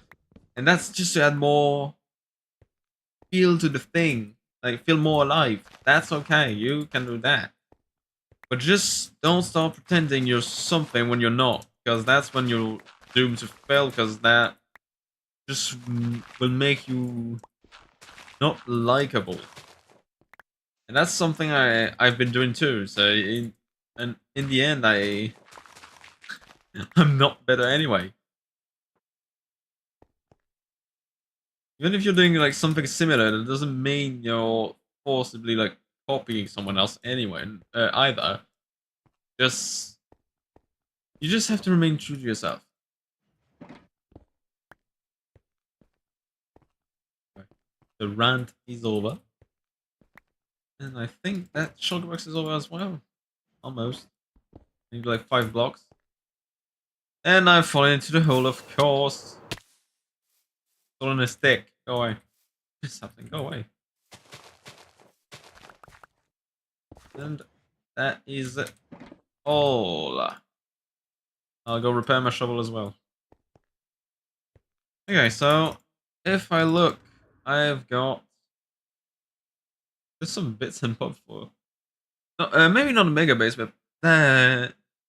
and that's just to add more feel to the thing. like feel more alive. That's okay. You can do that. But just don't start pretending you're something when you're not, because that's when you're doomed to fail. Because that just will make you not likable, and that's something I've been doing too. So in the end, I'm not better anyway. Even if you're doing like something similar, that doesn't mean you're forcibly like copying someone else anyway either. Just you just have to remain true to yourself. The rant is over, and I think that Shulker Box is over as well. Almost. Maybe like 5 blocks. And I've fallen into the hole, of course. Stolen a stick. Go away. Something. Go away. And that is all. I'll go repair my shovel as well. Okay, so if I look, I've got there's some bits and bobs for. No, maybe not a mega base, but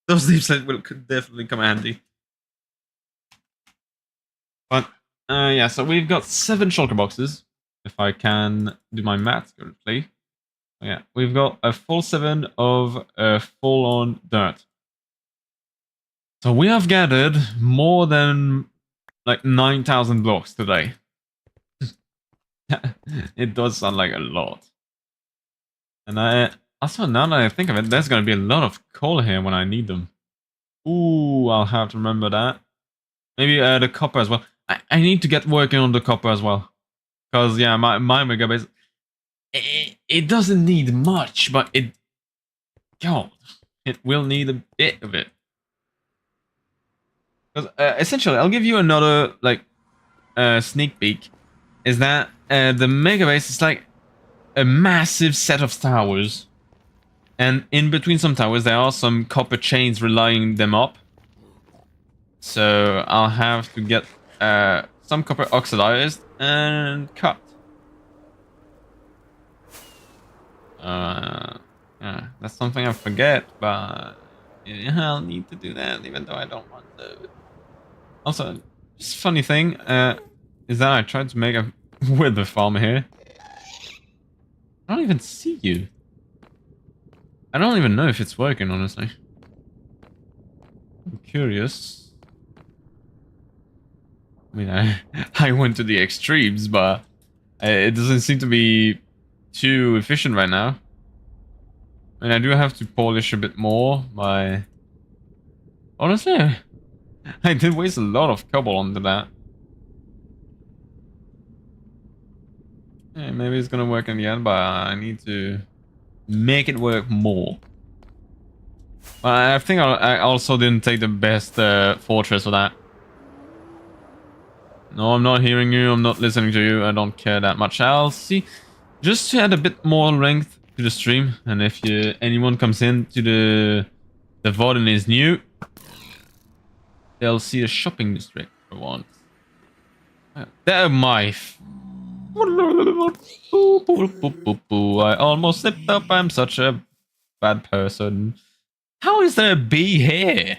those leaves will could definitely come handy. But yeah, so we've got 7 shulker boxes. If I can do my math correctly. Yeah, we've got a full 7 of full-on dirt. So we have gathered more than like 9,000 blocks today. It does sound like a lot. And also now that I think of it, there's gonna be a lot of coal here when I need them. Ooh, I'll have to remember that. Maybe the copper as well. I need to get working on the copper as well. Because yeah, my mega base it doesn't need much, but God, it will need a bit of it. Because essentially, I'll give you another like sneak peek. Is that the mega base is like a massive set of towers, and in between some towers there are some copper chains relying them up. So I'll have to get some copper oxidized and cut. Yeah, that's something I forget, but yeah, I'll need to do that even though I don't want to. Also, just funny thing is that I tried to make a wither farm here. I don't even see you. I don't even know if it's working, honestly. I'm curious. I mean, I went to the extremes, but it doesn't seem to be too efficient right now. I mean, I do have to polish a bit more, but honestly, I did waste a lot of cobble onto that. Yeah, maybe it's gonna work in the end, but I need to make it work more. I think I also didn't take the best fortress for that. No, I'm not hearing you. I'm not listening to you. I don't care that much. I'll see. Just to add a bit more length to the stream, and if anyone comes in to the VOD and is new, they'll see a shopping district for once. They're my. I almost slipped up. I'm such a bad person. How is there a bee here?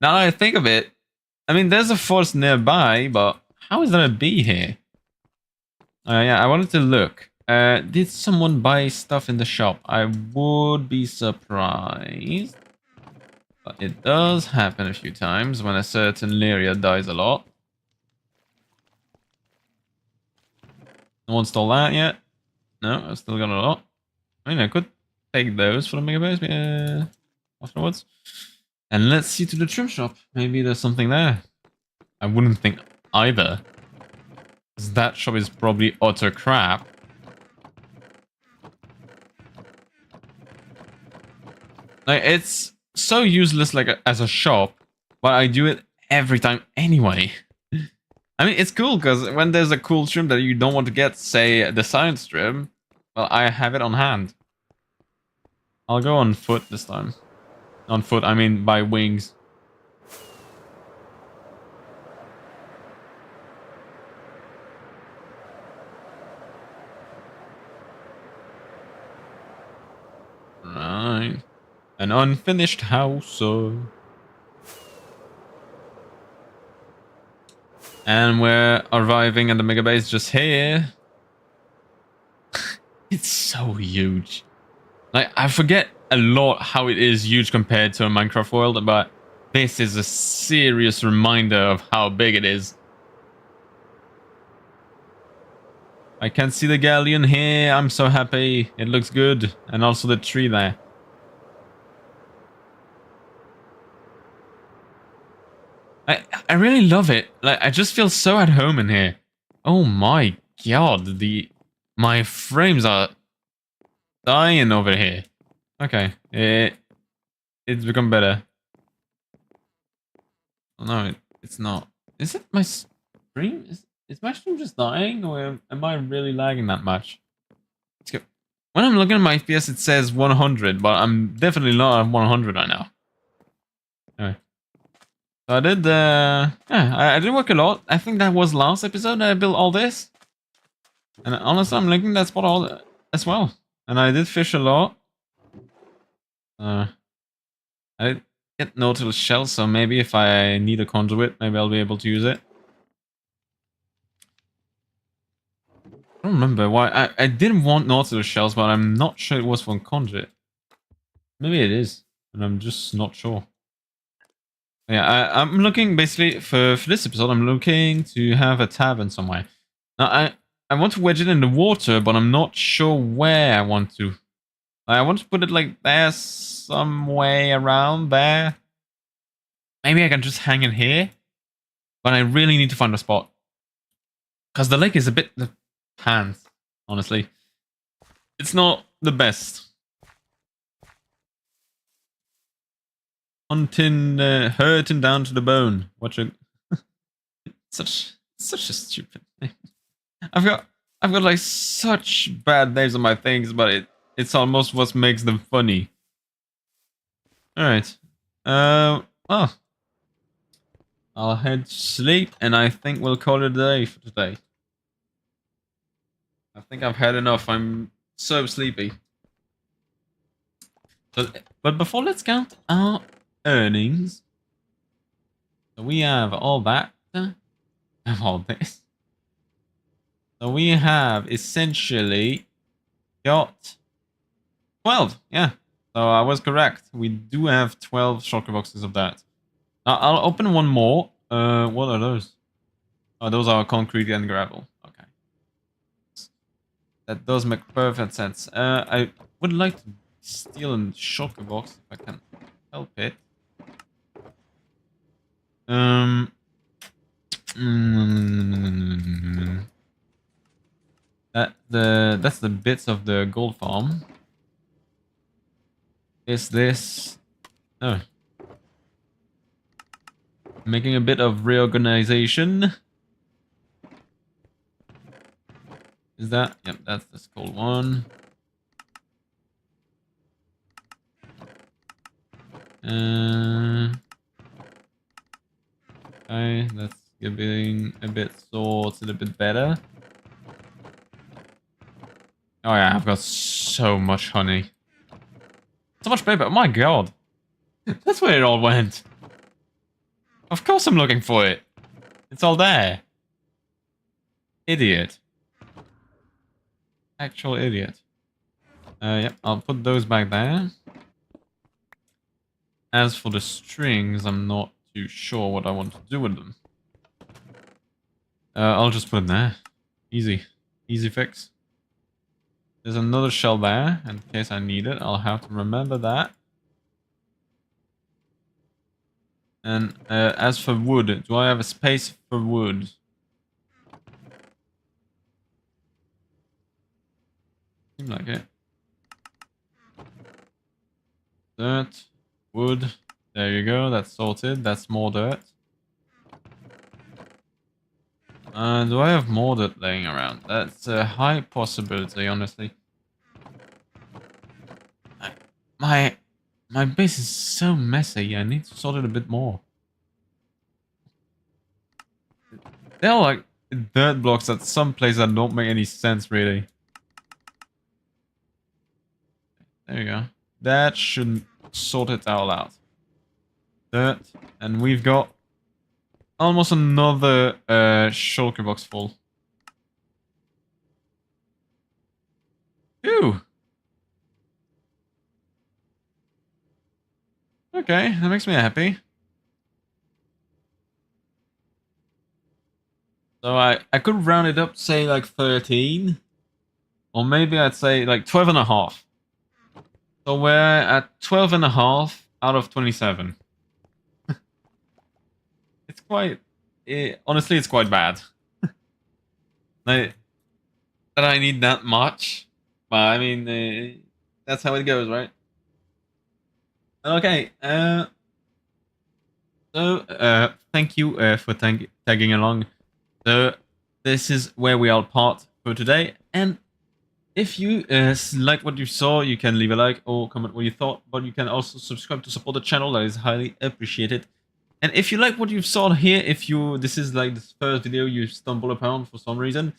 Now that I think of it, I mean, there's a forest nearby, but how is there a bee here? Yeah, I wanted to look. Did someone buy stuff in the shop? I would be surprised. But it does happen a few times when a certain area dies a lot. No one stole that yet? No, I've still got a lot. I mean, I could take those for the mega base afterwards. And let's see to the trim shop. Maybe there's something there. I wouldn't think either. Because that shop is probably utter crap. Like, it's so useless like as a shop, but I do it every time anyway. I mean, it's cool because when there's a cool trim that you don't want to get, say the science trim, well, I have it on hand. I'll go on foot this time. On foot, I mean by wings. An unfinished house. And we're arriving at the mega base just here. It's so huge. Like, I forget a lot how it is huge compared to a Minecraft world, but this is a serious reminder of how big it is. I can see the galleon here. I'm so happy. It looks good. And also the tree there. I really love it. Like, I just feel so at home in here. Oh my god, my frames are dying over here. Okay, it's become better. Oh, no, it's not. Is it my stream? Is my stream just dying, or am I really lagging that much? Let's go. When I'm looking at my FPS, it says 100, but I'm definitely not at 100 right now. Anyway. So I did, yeah, I did work a lot. I think that was last episode I built all this. And honestly, I'm linking that spot all as well. And I did fish a lot. I did get Nautilus shells, so maybe if I need a conduit, maybe I'll be able to use it. I don't remember why. I didn't want Nautilus shells, but I'm not sure it was for conduit. Maybe it is, and I'm just not sure. Yeah, I'm looking basically for this episode. I'm looking to have a tavern somewhere. Now I want to wedge it in the water, but I'm not sure where I want to. I want to put it like there, some way around there. Maybe I can just hang it here, but I really need to find a spot because the lake is a bit the pants. Honestly, it's not the best. Hurting down to the bone. Watch it. such a stupid name. I've got like such bad names on my things, but it's almost what makes them funny. All right. Well, I'll head to sleep, and I think we'll call it a day for today. I think I've had enough. I'm so sleepy. But before, let's count our earnings. So we have all that. Have all this. So we have essentially got 12. Yeah. So I was correct. We do have 12 shulker boxes of that. Now I'll open one more. What are those? Oh, those are concrete and gravel. Okay. That does make perfect sense. I would like to steal a shulker box if I can help it. That's the bits of the gold farm. Is this? Oh, making a bit of reorganization. Is that? Yep, that's the skull one. Okay, that's getting a bit sorted a bit better. Oh yeah, I've got so much honey. So much paper, oh my god. That's where it all went. Of course I'm looking for it. It's all there. Idiot. Actual idiot. Yep, I'll put those back there. As for the strings, I'm not too sure what I want to do with them. I'll just put them there. Easy. Easy fix. There's another shell there, in case I need it. I'll have to remember that. And as for wood, do I have a space for wood? Seems like it. Dirt, wood. There you go, that's sorted. That's more dirt. Do I have more dirt laying around? That's a high possibility, honestly. My base is so messy. I need to sort it a bit more. There are like dirt blocks at some places that don't make any sense, really. There you go. That shouldn't sort it all out. That, and we've got almost another shulker box full. Ooh. Okay, that makes me happy. So I could round it up, say like 13. Or maybe I'd say like 12 and a half. So we're at 12 and a half out of 27. It's quite... honestly, it's quite bad. Like, that I need that much. But I mean, that's how it goes, right? Okay, so thank you for tagging along. So this is where we are part for today, and if you like what you saw, you can leave a like or comment what you thought, but you can also subscribe to support the channel. That is highly appreciated. And if you like what you saw here, if this is like the first video you stumble upon for some reason,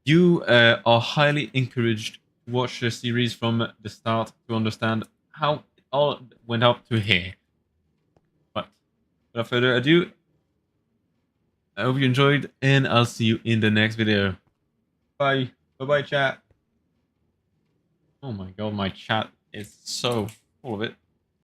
you are highly encouraged to watch the series from the start to understand how it all went up to here. But without further ado, I hope you enjoyed, and I'll see you in the next video. Bye. Bye-bye, chat. Oh my god, my chat is so full of it.